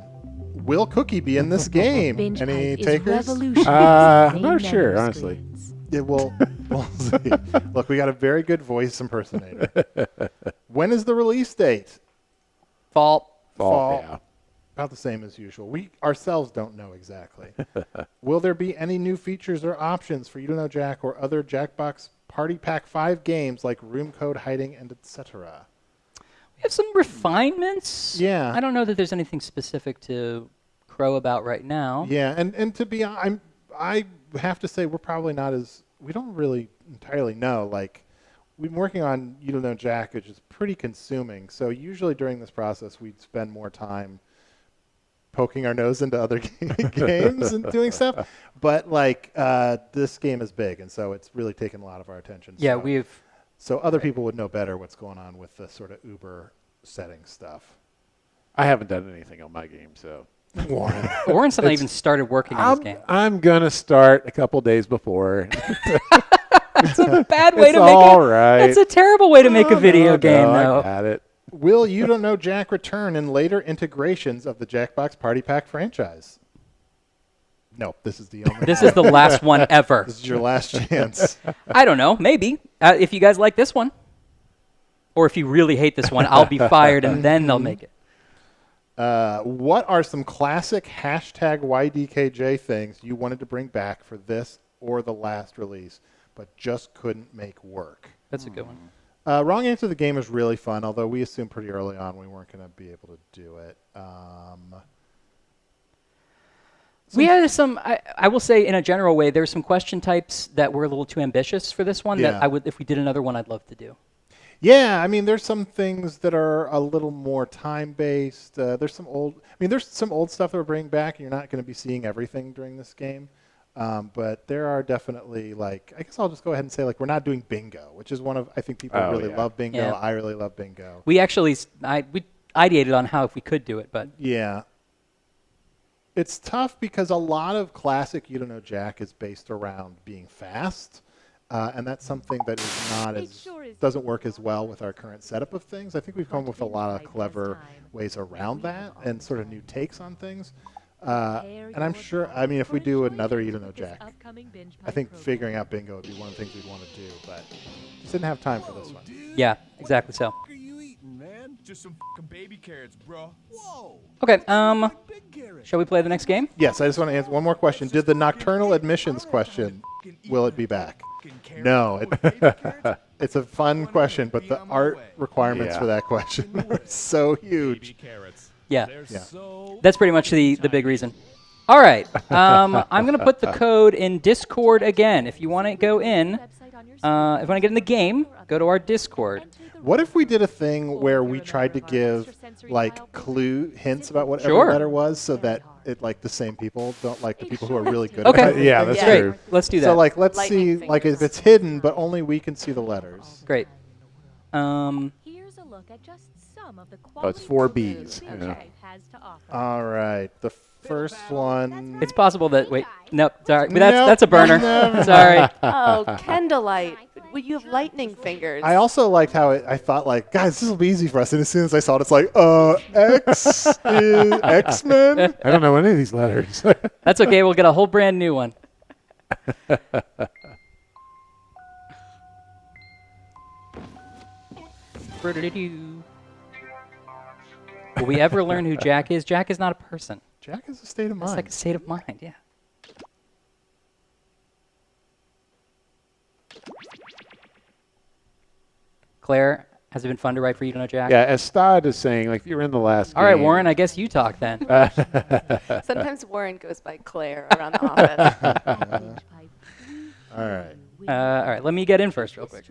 Will Cookie be in this game?
Binge
Any
Pipe is
takers?
revolutionizing
I'm not
main
sure,
menu
honestly.
screens.
Yeah, we'll see. Look, we got a very good voice impersonator. When is the release date?
Fall.
Yeah.
About the same as usual. We ourselves don't know exactly. Will there be any new features or options for You Don't Know Jack or other Jackbox Party Pack 5 games like Room Code, Hiding, and etc.
We have some refinements.
Yeah.
I don't know that there's anything specific to crow about right now.
Yeah, and to be honest, I have to say we're probably not as, we don't really entirely know. Like, we've been working on You Don't Know Jack, which is pretty consuming. So usually during this process, we'd spend more time poking our nose into other games and doing stuff. But like this game is big, and so it's really taken a lot of our attention.
Yeah,
So other people would know better what's going on with the sort of Uber setting stuff.
I haven't done anything on my game, so.
Warren.
Warren's not even started working on this game.
I'm going to start a couple days before.
It's a bad way to make
all right.
That's a terrible way to make a video game, though.
I got it.
Will You Don't Know Jack return in later integrations of the Jackbox Party Pack franchise? No, this is the only.
This is the last one ever.
This is your last chance.
I don't know. Maybe. If you guys like this one. Or if you really hate this one, I'll be fired, and then they'll make it.
What are some classic hashtag YDKJ things you wanted to bring back for this or the last release, but just couldn't make work?
That's a good one.
Wrong answer. The game is really fun, although we assumed pretty early on we weren't going to be able to do it.
We had some, I will say in a general way, there's some question types that were a little too ambitious for this one that I would, if we did another one, I'd love to do.
Yeah, I mean, there's some things that are a little more time-based. There's some old stuff that we're bringing back, and you're not going to be seeing everything during this game. But there are definitely, like, I guess I'll just go ahead and say, like, we're not doing bingo, which is one of, I think people really love bingo.
Yeah.
I really love bingo.
We actually, we ideated on how if we could do it, but.
Yeah. It's tough because a lot of classic You Don't Know Jack is based around being fast. And that's something that is not doesn't work as well with our current setup of things. I think we've come up with a lot of clever ways around that and sort of new takes on things. And I'm sure, I mean, if we do another You Don't Know Jack, I think figuring out bingo would be one of the things we'd want to do, but just didn't have time for this one.
Yeah, exactly so.
What are you eating, man? Just some fucking baby carrots, bro. Whoa.
Okay, shall we play the next game?
Yes, I just want to answer one more question. Did the nocturnal admissions question, will it be back? No. It's a fun question, but the art requirements for that question are so huge.
Yeah. That's pretty much the big reason. All right. I'm going to put the code in Discord again. If you want to go in, if you want to get in the game, go to our Discord.
What if we did a thing where we tried to give, like, hints about what every letter was so that it, like, the same people don't like the people who are really good at it?
Yeah, that's true.
Let's do that.
So, like, let's see, like, if it's hidden, but only we can see the letters.
Great.
Here's a look at just some of the
it's 4 Bs.
All right. The first one.
It's possible that, wait, nope, sorry. That's a burner. Sorry.
Oh, Candlelight. Well, you have lightning fingers.
I also liked how I thought, like, guys, this will be easy for us. And as soon as I saw it, it's like, X-Men?
I don't know any of these letters.
That's okay. We'll get a whole brand new one. Will we ever learn who Jack is? Jack is not a person.
Jack is a state of mind.
It's like a state of mind, yeah. Claire, has it been fun to write for You Don't Know Jack?
Yeah, as Stod is saying, like, if you're in the last
All right, Warren, I guess you talk then.
Sometimes Warren goes by Claire around the office.
All right.
All right, let me get in first real quick.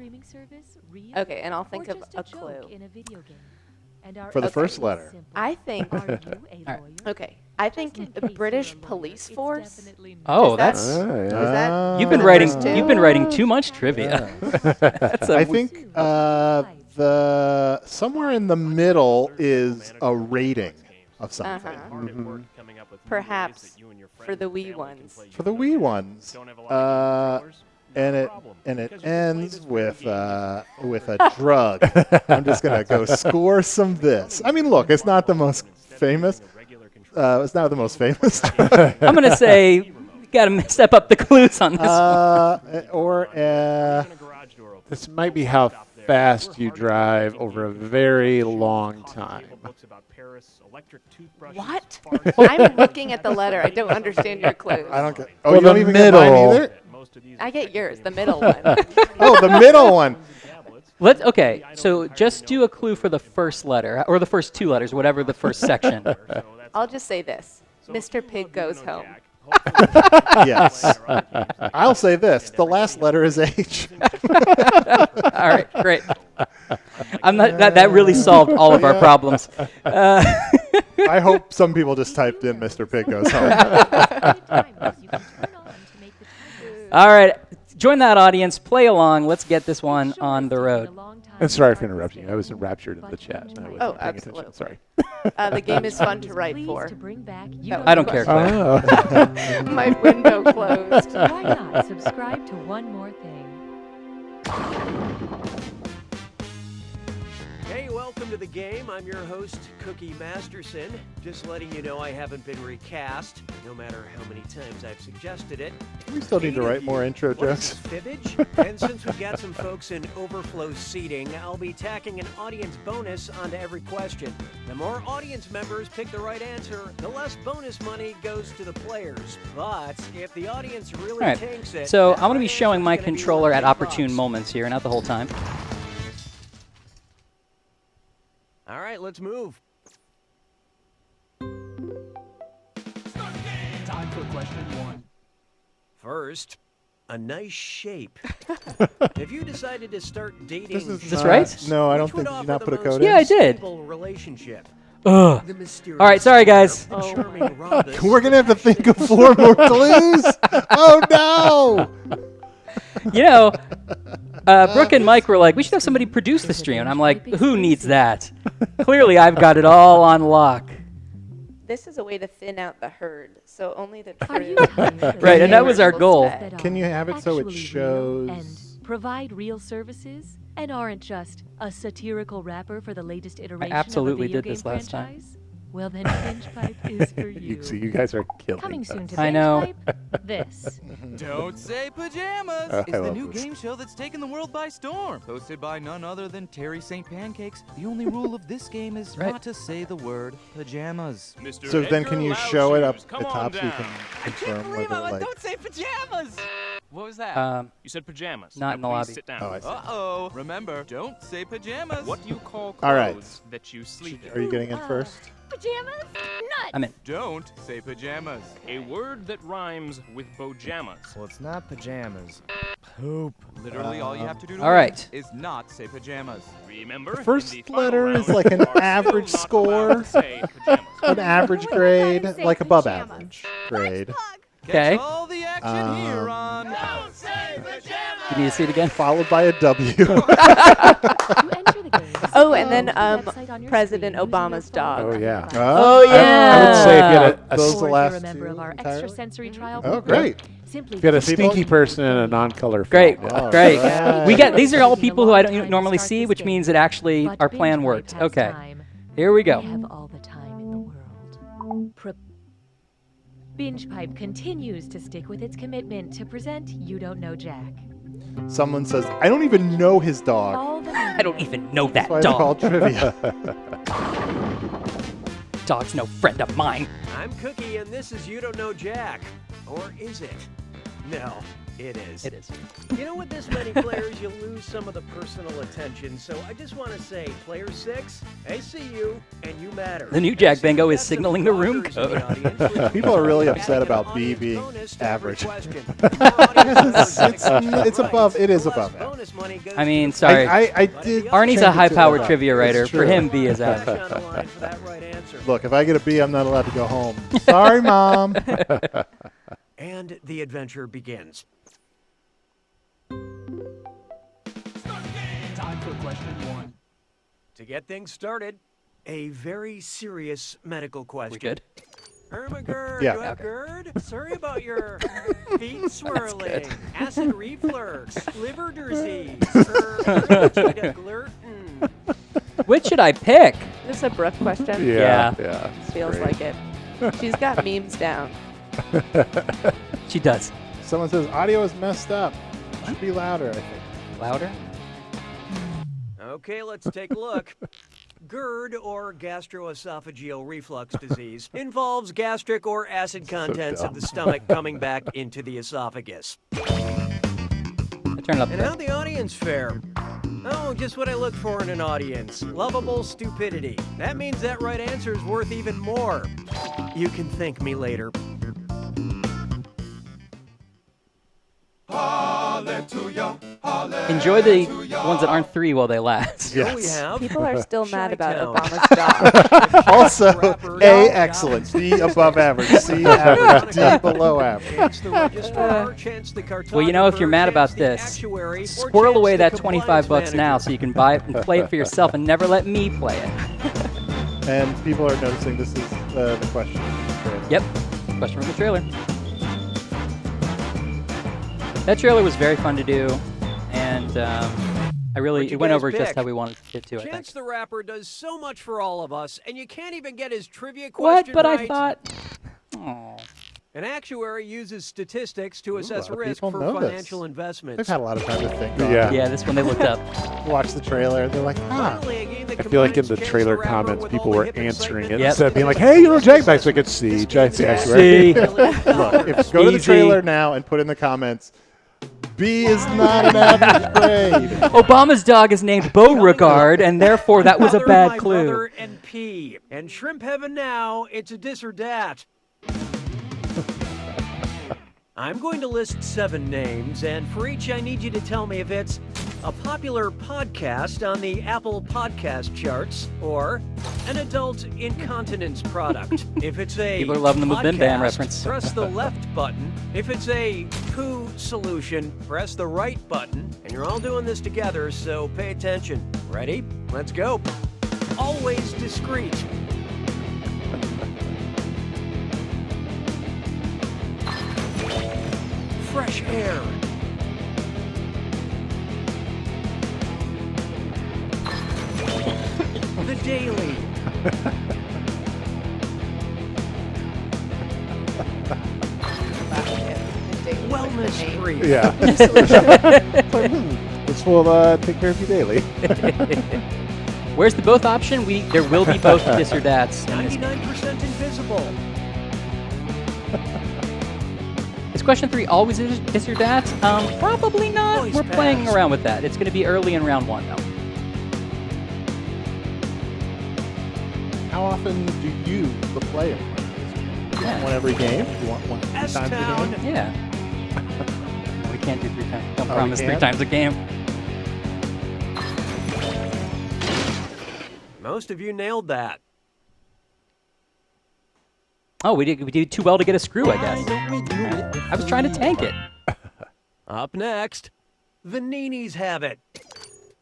Okay, and I'll think of a clue.
For the first letter.
I think. Okay, I think the British police force.
Oh, that's.
Is that
You've been writing too much trivia.
I think the somewhere in the middle is a rating of something.
Perhaps for the wee ones.
For the wee ones. And it ends with a drug. I'm just gonna go score some this. I mean, look, it's not the most famous. It's not the most famous.
I'm gonna say you gotta step up the clues on this
one.
This might be how fast you drive over a very long time.
What? I'm looking at the letter. I don't understand your clues.
I don't get.
Oh, you don't even get mine either?
I get yours, the middle one.
Oh, the middle one.
Okay, so just do a clue for the first letter, or the first two letters, whatever the first section.
I'll just say this. Mr. Pig goes home.
Yes. I'll say this. The last letter is H.
All right, great. That really solved all of our problems.
I hope some people just typed in Mr. Pig goes home.
All right, join that audience. Play along. Let's get this one on the road.
And sorry for interrupting you. I was enraptured in the chat. I wasn't
Oh,
paying
absolutely.
attention. Sorry.
The game is fun to write for.
I don't care, Claire.
Oh.
My window closed.
Why not subscribe to One More Thing?
Hey, welcome to the game. I'm your host, Cookie Masterson. Just letting you know I haven't been recast, no matter how many times I've suggested it.
We still need to write more intro
What is
jokes.
this, fibbage? And since we've got some folks in overflow seating, I'll be tacking an audience bonus onto every question. The more audience members pick the right answer, the less bonus money goes to the players. But if the audience really
All right,
tanks it,
so
that
I'm going to be
right
showing
answer's
my
gonna be
controller
worth
at
$10.
opportune moments here, not the whole time.
All right, let's move.
Time for question 1.
First, a nice shape. If you decided to start dating,
This is
Is this
not-
right?
No, I don't
which would
think. Did you
offer
not
the
put a
most
code
Yeah, I
in?
did.
stable relationship?
Ugh.
The mysterious
All right, sorry, guys.
the charming Rhombus,
We're going to have to think of 4 more clues? Oh, no!
You know, Brooke and Mike were like, we should have somebody produce the stream. And I'm like, who needs that? Clearly, I've got it all on lock.
This is a way to thin out the herd, so only the
Are
true.
you tired of
Right, and that was our
games
goal.
that are
Can you have it so it
actually real and
shows?
provide real services and aren't just a satirical wrapper for the latest iteration
absolutely
of a video
did this
game
last time.
franchise? Well, then Binge Pipe is for you.
So you guys are killing
Coming
us.
soon to
I
Binge
know.
Pipe, this.
Don't Say Pajamas
I
is the
love
new
this.
game show that's taken the world by storm. Hosted by none other than Terry St. Pancakes. The only rule of this game is
Right.
not to say the word pajamas.
So then can you show it up at top so you can
I can't
confirm
believe
whether,
I
like...
Don't Say Pajamas! What was that?
You
said pajamas.
not in the lobby.
Sit down.
Oh, I see.
Uh-oh. Remember, don't say pajamas.
What do you call clothes
All right.
that you sleep in?
Are you getting in first?
Pajamas? Nuts!
I'm in.
Don't say pajamas.
A word that rhymes with bojamas.
Well, it's not pajamas. Poop. Literally, all you have to do to
All
win
right.
is not say pajamas.
Remember?
The first
in the final
letter
round,
is like an
you are still
average
not
score.
allowed to say pajamas.
An average grade, like above average grade.
Okay.
Catch all the action here on Don't Say Pajamas.
You need to see it again?
Followed by a W.
To enter the game,
Oh, and then
go to the website on your
President
screen using your
Obama's
phone
dog.
or
Oh, yeah.
device.
Oh,
I
yeah.
would say if you had
a
those
Or
the
if
last
you're a member
two
of our
entirely?
extrasensory trial
Oh,
program,
great.
simply
If you had a
visit
stinky person in a non-color film.
Great,
All
great.
right.
We get these are all people who I don't
Time to
normally
start
see,
this
which
game.
means that actually
But
our
Binge
plan
Pipe
worked.
has
Okay,
time.
here we go.
We have all the time in the world. Binge Pipe continues to stick with its commitment to present You Don't Know Jack.
Someone says, I don't even know his dog.
All the
I don't even know that
That's why it's called
dog.
trivia.
Dog's no friend of mine.
I'm Cookie, and this is You Don't Know Jack. Or is it? No, it is.
It is.
You know, with this many players, you lose some of the personal attention. So I just want to say, Player 6, I see you, and you matter.
The new Jack
I see
Bingo
we've
is
got some
signaling the room
bloggers in the
code.
audience, which
People are really
means
upset
adding an
about B
audience
being
bonus to every
average.
question. More audience members get
It's
right.
above. It is
The less
above average.
bonus money goes
I mean,
to-
sorry.
I did.
Arnie's
change
a
it to
high-powered
above.
trivia
It's
writer. For
true.
him, B is
Cash
average.
on the line for that right answer.
Look, if I get a B, I'm not allowed to go home. Sorry, Mom.
And the adventure begins.
Time for question 1.
To get things started, a very serious medical question.
We good?
Ermagerd,
Yeah.
you have GERD? Sorry about your feet swirling, acid reflux, liver disease, allergy to gluten.
Which should I pick?
This is a Brooke question.
Yeah.
Yeah.
Feels like it. She's got memes down.
She does.
Someone says audio is messed up. Should be louder, I think.
Louder?
Okay, let's take a look. GERD, or gastroesophageal reflux disease, involves gastric or acid contents of the stomach coming back into the esophagus.
Turn it up a
And
bit.
how'd the audience fare? Oh, just what I look for in an audience. Lovable stupidity. That means that right answer is worth even more. You can thank me later.
Enjoy the ones that aren't 3 while they last.
Yes.
People are still mad about
Chi-Town.
Obama's dog.
Also, A, excellent. B, above average. C, average. D, below average.
Chance the registrar, chance the cartographer,
Well, you know, if you're mad about
chance the
this,
actuary, or
squirrel
chance
away
the
that
compliance
$25 now
manager.
so you can buy it and play it for yourself and never let me play it.
And people are noticing this is the question.
Yep. Question from the trailer. That trailer was very fun to do, and
What'd
it
you
went
guys
over just
pick?
how we wanted it to, I think.
Chance the Rapper does so much for all of us, and you can't even get his trivia
What?
question
But
right.
I thought... Oh.
An actuary uses statistics to
a
assess
lot of
risk
people
for
know this.
financial investments.
They've had a lot of time to think.
Yeah.
Yeah, this one they looked up.
Watch the trailer. They're like,
Finally, a game that
I feel like in
combines
the
Chance
trailer
Rapper
comments,
with
people
all the
were
hip
answering it
excitement
Yep.
instead of being like, hey, you know Jackbox, like it's C, Jackbox actually.
C.
Look, if go to the
Easy.
trailer now and put in the comments, B is not an average grade.
Obama's dog is named Beauregard, and therefore that was a
Mother,
bad
my
clue.
Brother, and P. And Shrimp Heaven now, it's a dis or dat. I'm going to list 7 names, and for each I need you to tell me if it's a popular podcast on the Apple podcast charts or an adult incontinence product. If it's a
People are loving the Bim Bam
podcast,
reference.
press the left button. If it's a poo solution, press the right button. And you're all doing this together, so pay attention. Ready? Let's go. Always discreet. Fresh air. The Daily. Wellness Brief.
Yeah. This will take care of you daily.
Where's the both option? There will be both dis or dats. in this.
99% invisible.
Is question 3 always dis or dats? Probably not.
Voice
We're playing
pass.
around with that. It's going to be early in round 1, though.
How often do you, the player, play this game? Do you want one every game? Do you want one 3 times a
S-Town.
game?
Yeah. We can't do 3 times. Don't
Oh, we
promise 3
can't?
times a game.
Most of you nailed that.
Oh, we did too well to get a screw, I guess. I was trying to tank it.
Up next, the Neenies have it.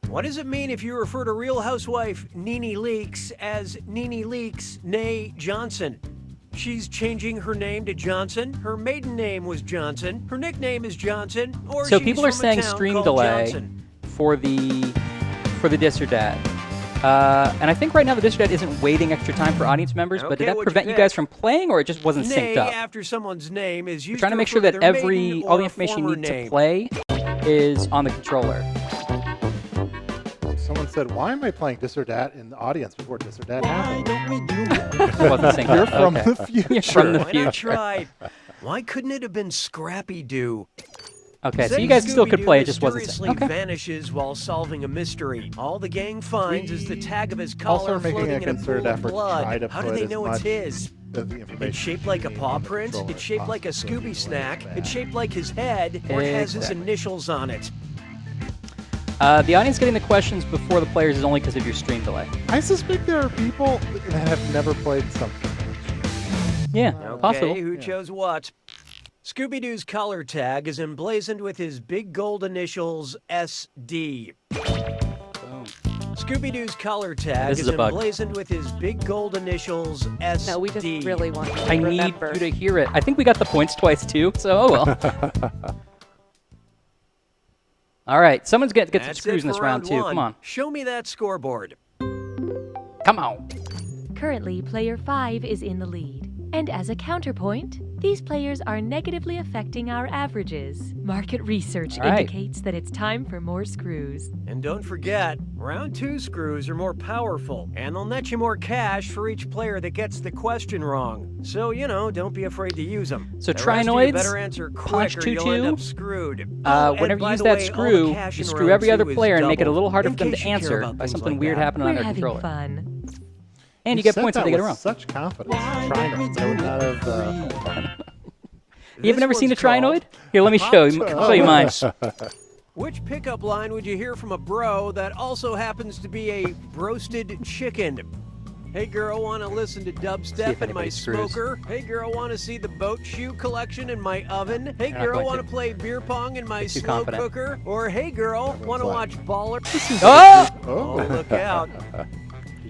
What does it mean if you refer to Real Housewife Nene Leakes as Nene Leakes, nay Johnson? She's changing her name to Johnson. Her maiden name was Johnson. Her nickname is Johnson. Or
So
she's
people are
from a
saying
town
stream
called
delay
Johnson.
for the dis or dat. And I think right now the dis or dat isn't waiting extra time for audience members, but
Okay,
did that
what'd you
prevent you
pick?
guys from playing, or it just wasn't
Nay
synced up?
after someone's name is used
We're trying to make sure
refer
that
their maiden
all the
or
information you
former
need
name.
to play is on the controller.
Someone said, why am I playing dis or dat in the audience before dis or dat happened?
It wasn't synced
You're
up.
from
Okay.
the future.
You're from the
Why not
future.
try? Why couldn't it have been Scrappy Doo?
Okay, so
Then
you guys still could
Scooby-Doo
play, it just wasn't synced.
mysteriously
Okay.
vanishes while solving a mystery. All the gang finds is the tag of his
Also
collar
making a
floating in a
concerted
pool of
effort to
blood.
try to
How do
put
they
as
know it's
much
his?
of the information
It's shaped like a paw print. It's shaped like a Scooby snack. It's shaped like his head, or it has his
Exactly.
initials on it.
The audience getting the questions before the players is only because of your stream delay.
I suspect there are people that have never played something.
Yeah,
Okay,
possible.
who chose what? Scooby-Doo's collar tag is emblazoned with his big gold initials SD. Scooby-Doo's collar tag
This is a bug.
emblazoned with his big gold initials SD.
No, we just really want you to
I need
remember.
you to hear it. I think we got the points twice, too, so oh well. All right, someone's going to get some
That's
screws
it
in this
for
round, too.
one.
Come on.
Show me that scoreboard.
Come on.
Currently, player 5 is in the lead. And as a counterpoint, These players are negatively affecting our averages. Market research
All right.
indicates that it's time for more screws.
And don't forget, round 2 screws are more powerful, and they'll net you more cash for each player that gets the question wrong. So, don't be afraid to use them.
So
The rest of you
Trinoids,
better answer
punch
quick or you'll end
2-2.
up screwed. And
Whenever you
by
use
the
that
way, all the
screw,
cash
you
in
screw
round
every other
2 is
player and make it a little
doubled,
harder
in
for them
case
to
you care
answer
about
by
things
something
like
weird
that.
happening on
We're
their
having
controller.
fun.
And you get
said
points if
that
they get it
with
wrong.
Such confidence. Trinoids. I would not have.
You ever never seen a
This one's
Trinoid?
called
Here, let me show you. Show you mine.
Which pickup line would you hear from a bro that also happens to be a broasted chicken? Hey girl, wanna listen to
See
dubstep
if
in my
anybody screws.
smoker? Hey girl, wanna see the boat shoe collection in my oven? Hey
You're not
girl,
going
wanna
to.
play beer pong in my
You're too
slow
confident.
cooker? Or hey girl, wanna
like-
watch Baller?
Oh!
Oh, look out.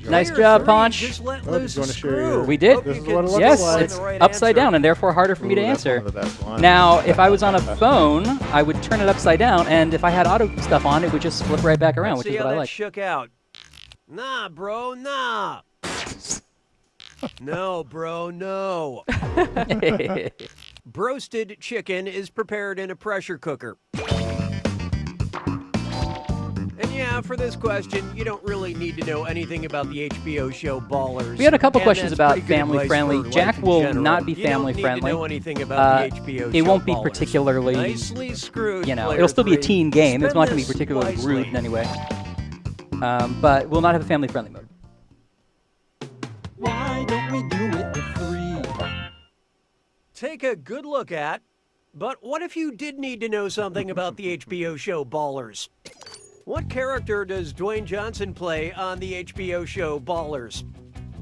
Nice
Player
job,
3
Ponch.
just let
Oh,
loose
did you
a
wanna share
screw.
your-
We did.
Hope
This
you
is
can
what it looks
Yes,
like.
it's
the right
upside
answer.
down and therefore harder for me to
Ooh, that's
answer.
one of the best ones.
Now, if I was on a phone, I would turn it upside down, and if I had auto stuff on, it would just flip right back around,
Let's
which
see
is
how
what I
that
like.
shook out. Nah, bro, nah. No, bro, no. Broasted chicken is prepared in a pressure cooker. And yeah, for this question, you don't really need to know anything about the HBO show Ballers.
We had a couple
and
questions
that's
about
pretty good
family
advice
friendly.
for
Jack
life in
will
general.
not be
You
family
don't
friendly.
Need to know anything about the HBO
It
show
won't be
Ballers.
particularly,
Nicely screwed,
you know,
player
it'll still be a
3.
teen game. It's
Spend
not going to be
this
particularly
wisely.
rude in any way. But we'll not have a family friendly mode.
Why don't we do it with 3?
Take a good look at, but what if you did need to know something about the HBO show Ballers? What character does Dwayne Johnson play on the HBO show Ballers?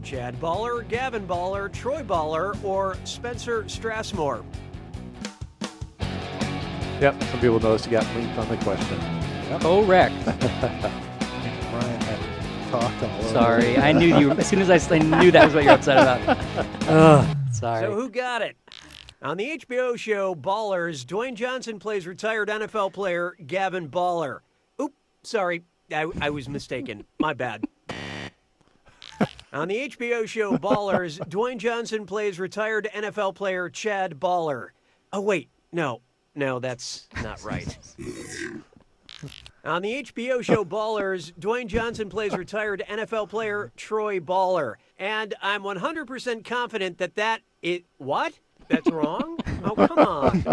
Chad Baller, Gavin Baller, Troy Baller, or Spencer Strassmore?
Yep, some people noticed you got blinked on the question.
Correct.
Brian had talked all over.
Sorry, I knew you. As soon as I knew that was what you're upset about. Ugh, sorry.
So who got it? On the HBO show Ballers, Dwayne Johnson plays retired NFL player Gavin Baller. Oop, sorry, I was mistaken. My bad. On the HBO show Ballers, Dwayne Johnson plays retired NFL player Chad Baller. Oh, wait, no, that's not right. On the HBO show Ballers, Dwayne Johnson plays retired NFL player Troy Baller. And I'm 100% confident what? That's wrong? Oh, come on.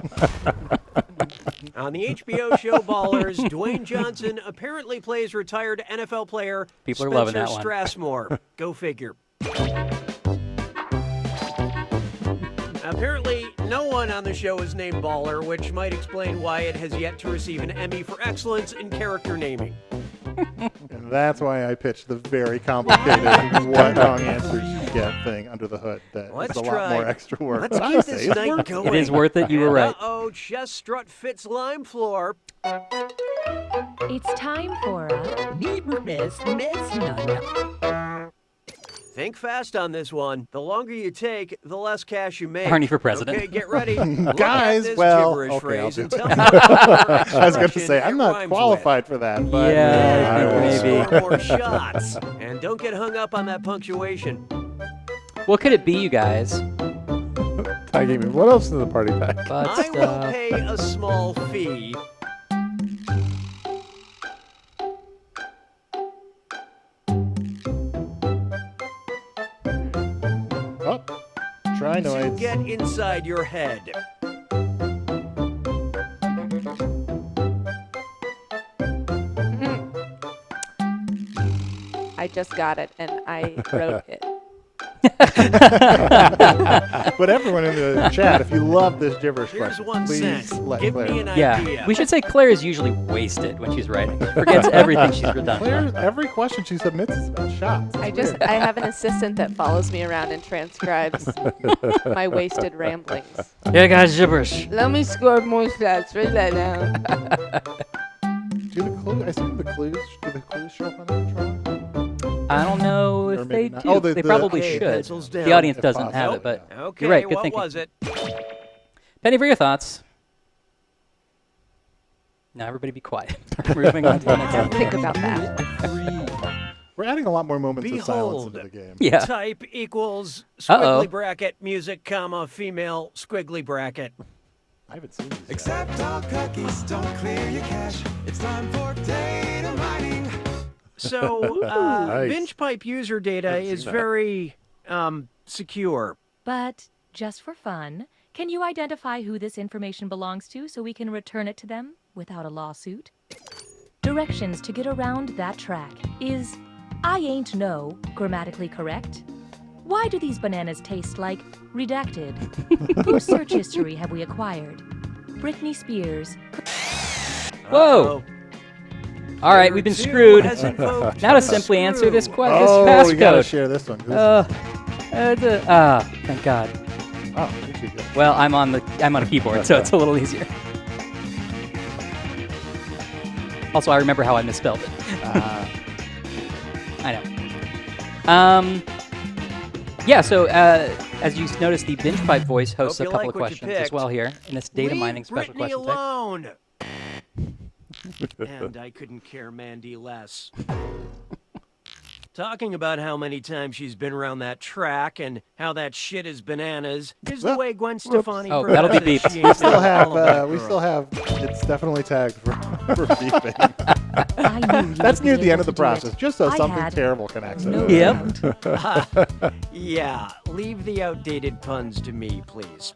On the HBO show Ballers, Dwayne Johnson apparently plays retired NFL player
People are
Spencer
loving that one.
Strassmore. Go figure. Apparently, no one on the show is named Baller, which might explain why it has yet to receive an Emmy for excellence in character naming.
And that's why I pitched the very complicated what wrong answers you get thing under the hood. That
Let's
is a
try.
lot more extra work.
Let's
But I
keep
say
this
it's
night
worth it.
going.
It is worth it. You were right.
Uh-oh, chest strut fits lime floor.
It's time for a
Think fast on this one. The longer you take, the less cash you make.
Arnie for president.
Okay, get ready. Look
Guys,
at this
well,
gibberish
okay, I'll
phrase
do
and
it.
tell me what
I was going to
expression
say, I'm
it
not
rhymes
qualified for that. But
Yeah,
I will.
maybe.
Score more shots. And don't get hung up on that punctuation.
What could it be, you guys?
Ty gave me, what else is in the party pack?
Butt
I will
stuff.
pay a small fee.
Oh, try
To
noise.
get inside your head.
I just got it, and I wrote it.
But everyone in the chat, if you love this gibberish
Here's
question,
1
please
cent.
let
Give
Claire
me an
know.
Yeah,
idea.
we should say Claire is usually wasted when she's writing. She forgets everything she's done.
Claire, every question she submits is about shots. It's weird.
I have an assistant that follows me around and transcribes my wasted ramblings.
Yeah, guys, gibberish.
Let me score more shots. Write that down.
Do the clues? I assume the clues. Do the clues show up on the controller?
I don't know
Or
if
maybe
they
not.
do.
Oh,
they probably
Okay,
should.
pencils
The
down.
audience
If
doesn't
possible.
have it, but
Okay,
you're right. Good
what
thinking.
was it?
Penny, for your thoughts. Now everybody be quiet. Moving on to the next one.
Think about that.
We're adding a lot more moments of silence
Behold,
into the game.
Yeah.
type equals
Uh-oh.
squiggly bracket, music, comma, female, squiggly bracket.
I haven't seen these yet.
Accept all cookies, don't clear your cache. It's time for data mining.
So,
Nice.
binge pipe user data
Haven't seen
is
that.
very secure.
But just for fun, can you identify who this information belongs to so we can return it to them without a lawsuit? Directions to get around that track. Is I ain't know grammatically correct? Why do these bananas taste like redacted? Whose search history have we acquired? Britney Spears.
Whoa! All right, we've been screwed. Now to simply answer this question, this
Oh, you gotta
passcode.
share this one.
Thank God.
Oh, thank you.
Well, I'm on a keyboard, so it's a little easier. Also, I remember how I misspelled it. I know. Yeah, so as you notice, the binge pipe voice hosts
Hope
a
you
couple
like
of
what you
questions as
picked.
well here in this data
Leave
mining special
Brittany
question type.
alone. And I couldn't care Mandy less. Talking about how many times she's been around that track and how that shit is bananas is the way Gwen Stefani.
Oh, that'll be
pronounces
beeped.
she
We
ain't
still
all
have.
about
We
girl.
still have. It's definitely tagged for beeping.
I knew you
That's
would
near
be
the end
able
of the
to do it.
process, just so
I
something
had
terrible can accident.
no
Yep.
doubt.
Yeah, leave the outdated puns to me, please.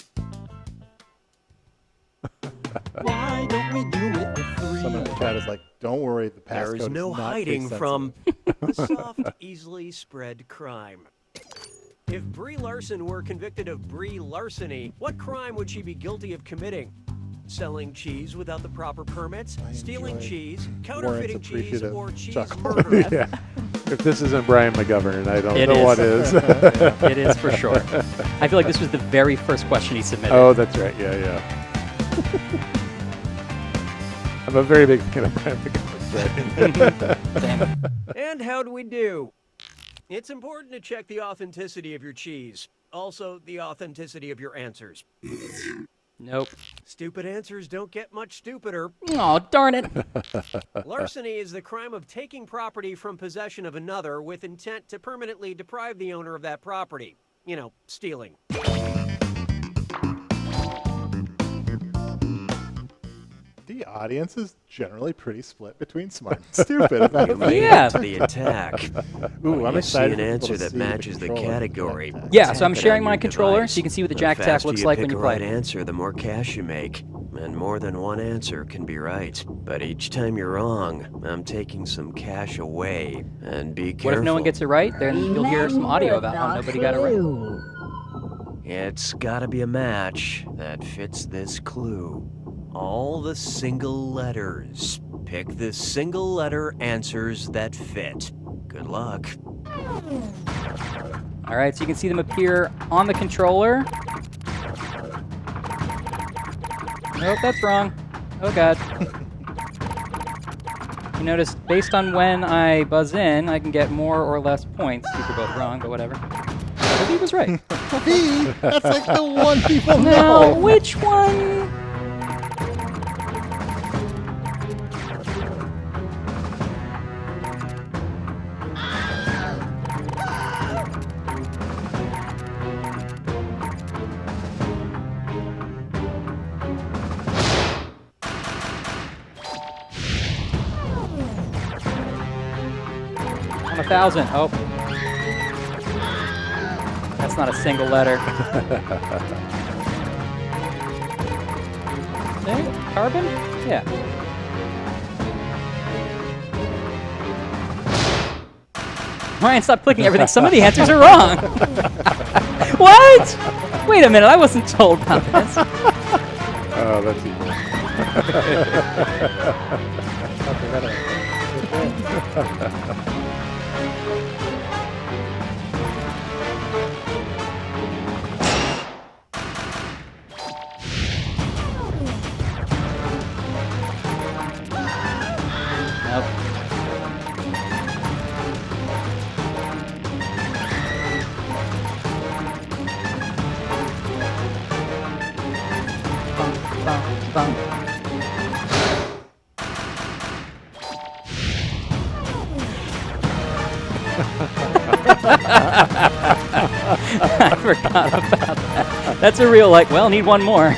Why don't we do it with three?
Someone in the chat is like, "Don't worry, the passcode
There is no
is not
hiding
case
from the soft, easily spread crime. If Brie Larson were convicted of Brie larceny, what crime would she be guilty of committing? Selling cheese without the proper permits, stealing
enjoy
cheese,
Warren's
counterfeiting cheese,
appreciative
or cheese
chuckle.
murder?
Yeah. If this isn't Brian McGovern, I don't
It
know
is.
what is.
It is for sure. I feel like this was the very first question he submitted.
Oh, that's right. Yeah, yeah. I'm a very big fan of Brian McGovern.
Same.
And how do we do? It's important to check the authenticity of your cheese. Also, the authenticity of your answers.
Nope.
Stupid answers don't get much stupider.
Oh, darn it.
Larceny is the crime of taking property from possession of another with intent to permanently deprive the owner of that property. You know, stealing.
The audience is generally pretty split between smart and stupid. if I may.
Yeah.
To the attack.
Ooh, I'm
You
excited.
see an
for people
answer
to
that
see
matches the
controller.
category.
Yeah, so I'm
Tap it
sharing
on
my
your
controller
device.
so you can see what the
The
jack tag
faster
looks
you
like
pick
when you
a
play.
right answer, the more cash you make. And more than one answer can be right. But each time you're wrong, I'm taking some cash away. And be careful.
What if no one gets it right? Then you'll hear some audio about how nobody got it right.
It's gotta be a match that fits this clue. All the single letters. Pick the single letter answers that fit. Good luck.
All right, so you can see them appear on the controller. Nope, that's wrong. Oh, God. You notice, based on when I buzz in, I can get more or less points. These are both wrong, but whatever. I think was right.
B, that's like the one people
No,
know.
which one? On 1,000. Oh. That's not a single letter. Eh, carbon? Yeah. Ryan, stop clicking everything. Some of the answers are wrong. What? Wait a minute. I wasn't told about this.
Oh, that's evil.
Nope. Bum, bum. I forgot about that. That's a real, like, well, need one more.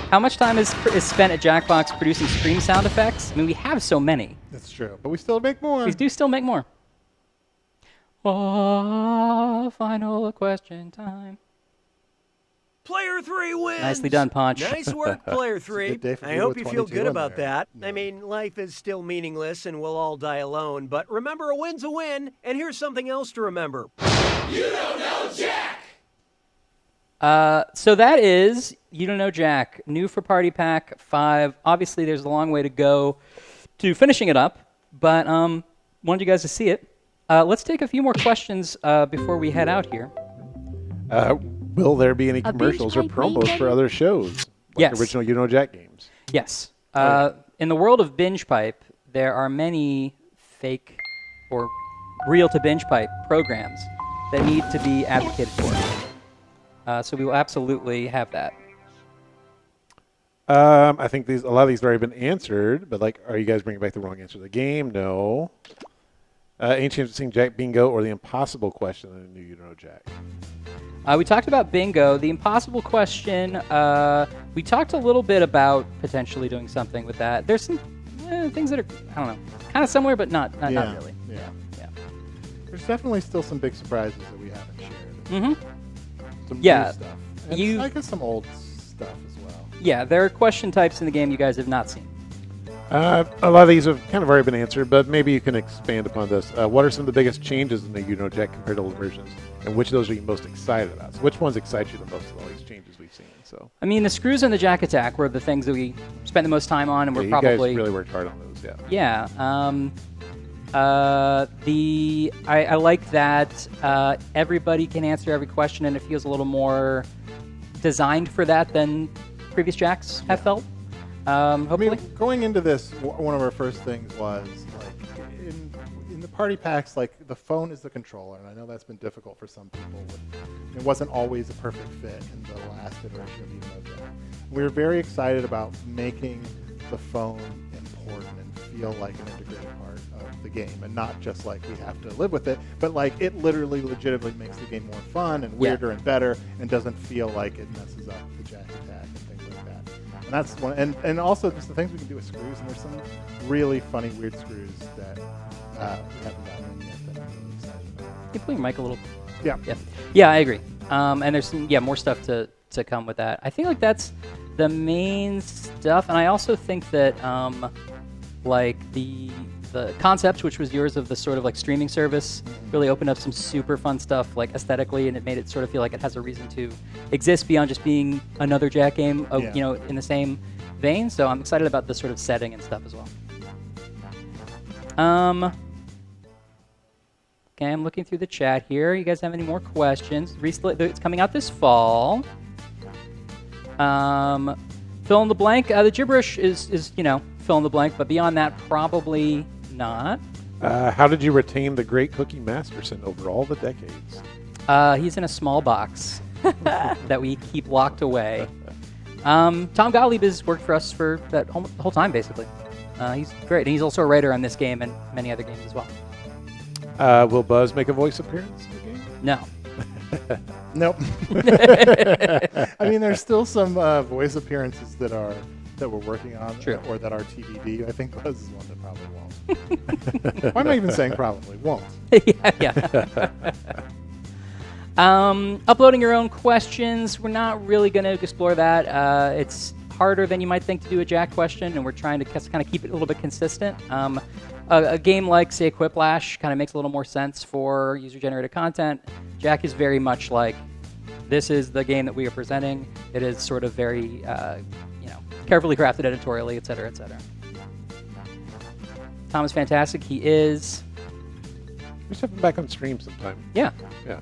How much time is spent at Jackbox producing stream sound effects? I mean, we have so many.
That's true, but we still make more.
We do still make more. Oh, final question time.
Player 3 wins!
Nicely done, Punch.
Nice work, Player 3. I hope you feel good about that.
Yeah.
I mean, life is still meaningless and we'll all die alone, but remember, a win's a win, and here's something else to remember. You don't know Jack!
So that is You Don't Know Jack, new for Party Pack 5. Obviously, there's a long way to go to finishing it up, but wanted you guys to see it. Let's take a few more questions before we head out here.
Will there be any
A
commercials or
binge pipe
promos
weekend?
for other shows? Like
Yes.
original You Know Jack games?
Yes. In the world of Binge Pipe, there are many fake or real to Binge Pipe programs that need to be advocated for. So we will absolutely have that.
I think a lot of these have already been answered, but like, are you guys bringing back the wrong answer to the game? No. Any chance of seeing Jack Bingo or the impossible question in the new You Don't Know Jack?
We talked about bingo. The impossible question, we talked a little bit about potentially doing something with that. There's some things that are, I don't know, kind of similar, but not really.
Yeah.
Yeah.
There's definitely still some big surprises that we haven't shared.
Mm-hmm.
Some
Yeah.
new stuff. And I guess some old stuff as well.
Yeah, there are question types in the game you guys have not seen.
A lot of these have kind of already been answered, but maybe you can expand upon this. What are some of the biggest changes in the You Know Jack compared to old versions, and which of those are you most excited about? So which ones excite you the most of all these changes we've seen? So
I mean, the screws and the Jack Attack were the things that we spent the most time on, and we're
you
probably
guys really worked hard on those. Yeah.
Yeah. I like that everybody can answer every question, and it feels a little more designed for that than previous Jacks have felt. Hopefully.
I mean, going into this, one of our first things was like in the party packs, like the phone is the controller, and I know that's been difficult for some people. It wasn't always a perfect fit in the last iteration of You Know Jack. We were very excited about making the phone important and feel like an integrated part of the game, and not just like we have to live with it, but like it literally, legitimately makes the game more fun and weirder and better, and doesn't feel like it messes up the Jack Attack and things like that. And that's one, and also just the things we can do with screws. And there's some really funny, weird screws that we haven't gotten in yet that I'm really excited about.
Can you pull your mic a little?
Yeah.
Yeah, I agree. And there's some, more stuff to come with that. I think like that's the main stuff, and I also think that like the concept, which was yours, of the sort of like streaming service, really opened up some super fun stuff, like aesthetically, and it made it sort of feel like it has a reason to exist beyond just being another Jack game, in the same vein. So I'm excited about the sort of setting and stuff as well. Okay, I'm looking through the chat here. You guys have any more questions? It's coming out this fall. Fill in the blank. The gibberish is fill in the blank, but beyond that, probably not.
How did you retain the great Cookie Masterson over all the decades?
He's in a small box that we keep locked away. Tom Gottlieb has worked for us for that whole time, basically. He's great, and he's also a writer on this game and many other games as well.
Will Buzz make a voice appearance in the game?
No.
Nope. I mean, there's still some voice appearances that we're working on, or that are TBD. I think Buzz is one that probably won't. Why am I even saying probably? Won't.
Yeah. Uploading your own questions. We're not really going to explore that. It's harder than you might think to do a Jack question, and we're trying to kind of keep it a little bit consistent. A game like, say, Quiplash kind of makes a little more sense for user-generated content. Jack is very much like, this is the game that we are presenting. It is sort of very, carefully crafted editorially, et cetera, et cetera. Tom is fantastic. He is.
We should have him back on stream sometime.
Yeah.
Yeah.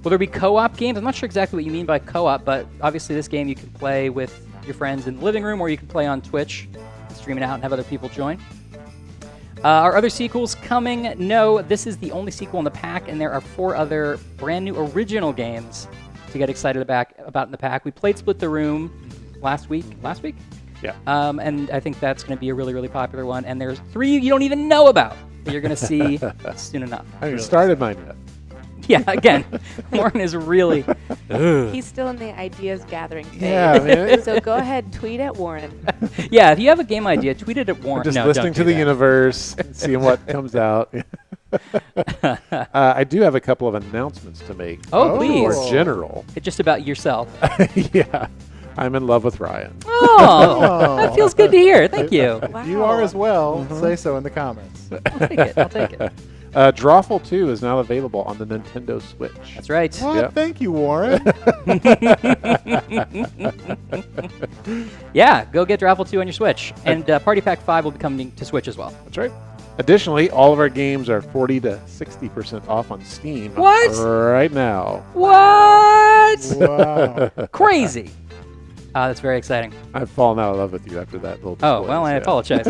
Will there be co-op games? I'm not sure exactly what you mean by co-op, but obviously this game you can play with your friends in the living room, or you can play on Twitch, stream it out, and have other people join. Are other sequels coming? No, this is the only sequel in the pack, and there are 4 other brand new original games to get excited about in the pack. We played Split the Room last week.
Yeah.
And I think that's going to be a really, really popular one. And there's 3 you don't even know about that you're going to see soon enough.
I haven't started mine yet.
Yeah, again, Warren is really...
He's still in the ideas gathering phase.
Yeah, man.
So go ahead, tweet at Warren.
Yeah, if you have a game idea, tweet it at Warren.
Just
No,
listening
don't
to
do
the
that.
universe, seeing what comes out. I do have a couple of announcements to make.
Oh, please.
For general.
It's just about yourself.
Yeah. I'm in love with Ryan.
Oh, that feels good to hear. Thank you.
If you are as well, say so in the comments.
I'll take it. I'll take it.
Drawful 2 is now available on the Nintendo Switch.
That's right.
What?
Yep.
Thank you, Warren.
Yeah, go get Drawful 2 on your Switch. And Party Pack 5 will be coming to Switch as well.
That's right. Additionally, all of our games are 40 to 60% off on Steam
What?
right now.
What?
Wow.
Crazy. That's very exciting.
I've fallen out of love with you after that little
Oh,
display,
well, I
so.
apologize.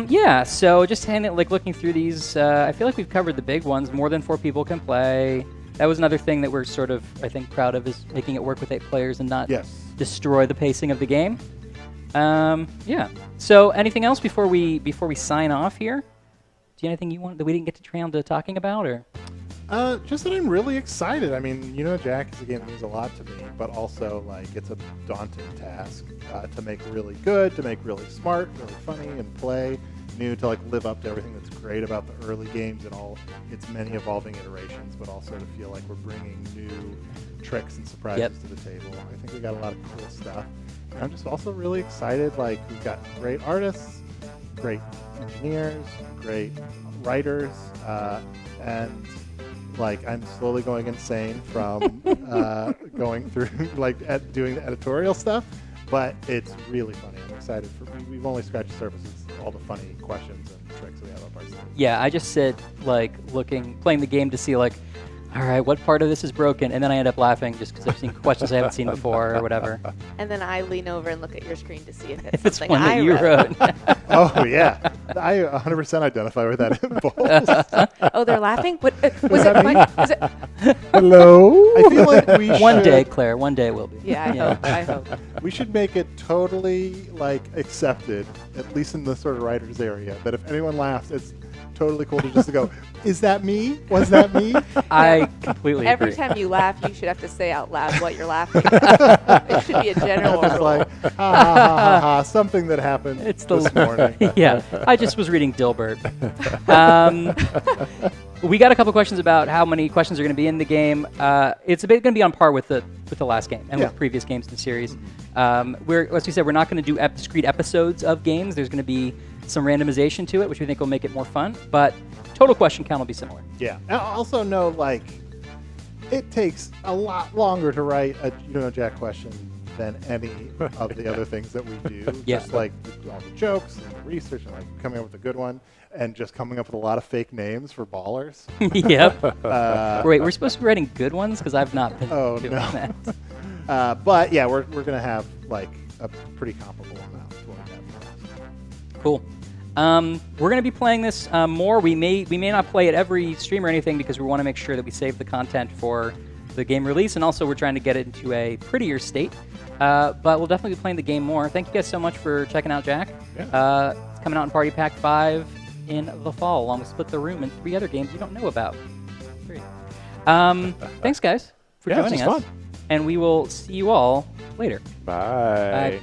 Yeah, so just looking through these, I feel like we've covered the big ones. More than 4 people can play. That was another thing that we're sort of, I think, proud of, is making it work with 8 players and not destroy the pacing of the game. Yeah. So anything else before we sign off here? Do you have anything you want that we didn't get to talking about, or?
Just that I'm really excited. I mean, Jack is a game that means a lot to me, but also it's a daunting task to make really good, to make really smart, really funny, and play new, to live up to everything that's great about the early games and all its many evolving iterations, but also to feel like we're bringing new tricks and surprises to the table. I think we got a lot of cool stuff. And I'm just also really excited. We've got great artists, great engineers, great writers, and I'm slowly going insane from going through doing the editorial stuff, but it's really funny. I'm excited we've only scratched the surface of all the funny questions and tricks we have up our sleeve.
Yeah, I just sit playing the game to see all right, what part of this is broken? And then I end up laughing just because I've seen questions I haven't seen before or whatever.
And then I lean over and look at your screen to see if it's,
If it's
something
one that
I
you wrote.
Oh, yeah. I 100% identify with that impulse.
Oh, they're laughing? What, was it mine? Was it?
Hello? I feel like we should...
One day, Claire. One day it will be.
Yeah, I hope.
We should make it totally, accepted, at least in the sort of writers area, that if anyone laughs, it's totally cool to just go, is that me? Was that me?
I completely agree.
Every time you laugh, you should have to say out loud what you're laughing at. It should be a general
It's
rule.
ha, ha, ha, ha, something that happened this morning.
Yeah, I just was reading Dilbert. We got a couple questions about how many questions are going to be in the game. It's going to be on par with the last game and with previous games in the series. As we said, we're not going to do discrete episodes of games. There's going to be some randomization to it, which we think will make it more fun. But total question count will be similar.
Yeah. And also know, it takes a lot longer to write a Jack question than any of the other things that we do. Just all the jokes and the research and coming up with a good one and just coming up with a lot of fake names for ballers.
Yep. Wait, we're supposed to be writing good ones? Because I've not been doing that.
But yeah, we're going to have a pretty comparable amount to what we have.
Cool. We're going to be playing this more. We may not play it every stream or anything because we want to make sure that we save the content for the game release, and also we're trying to get it into a prettier state. But we'll definitely be playing the game more. Thank you guys so much for checking out Jack.
Yeah.
It's coming out in Party Pack 5 in the fall, along with Split the Room and 3 other games you don't know about. Great. Thanks, guys, for joining us.
Fun.
And we will see you all later.
Bye.
Bye.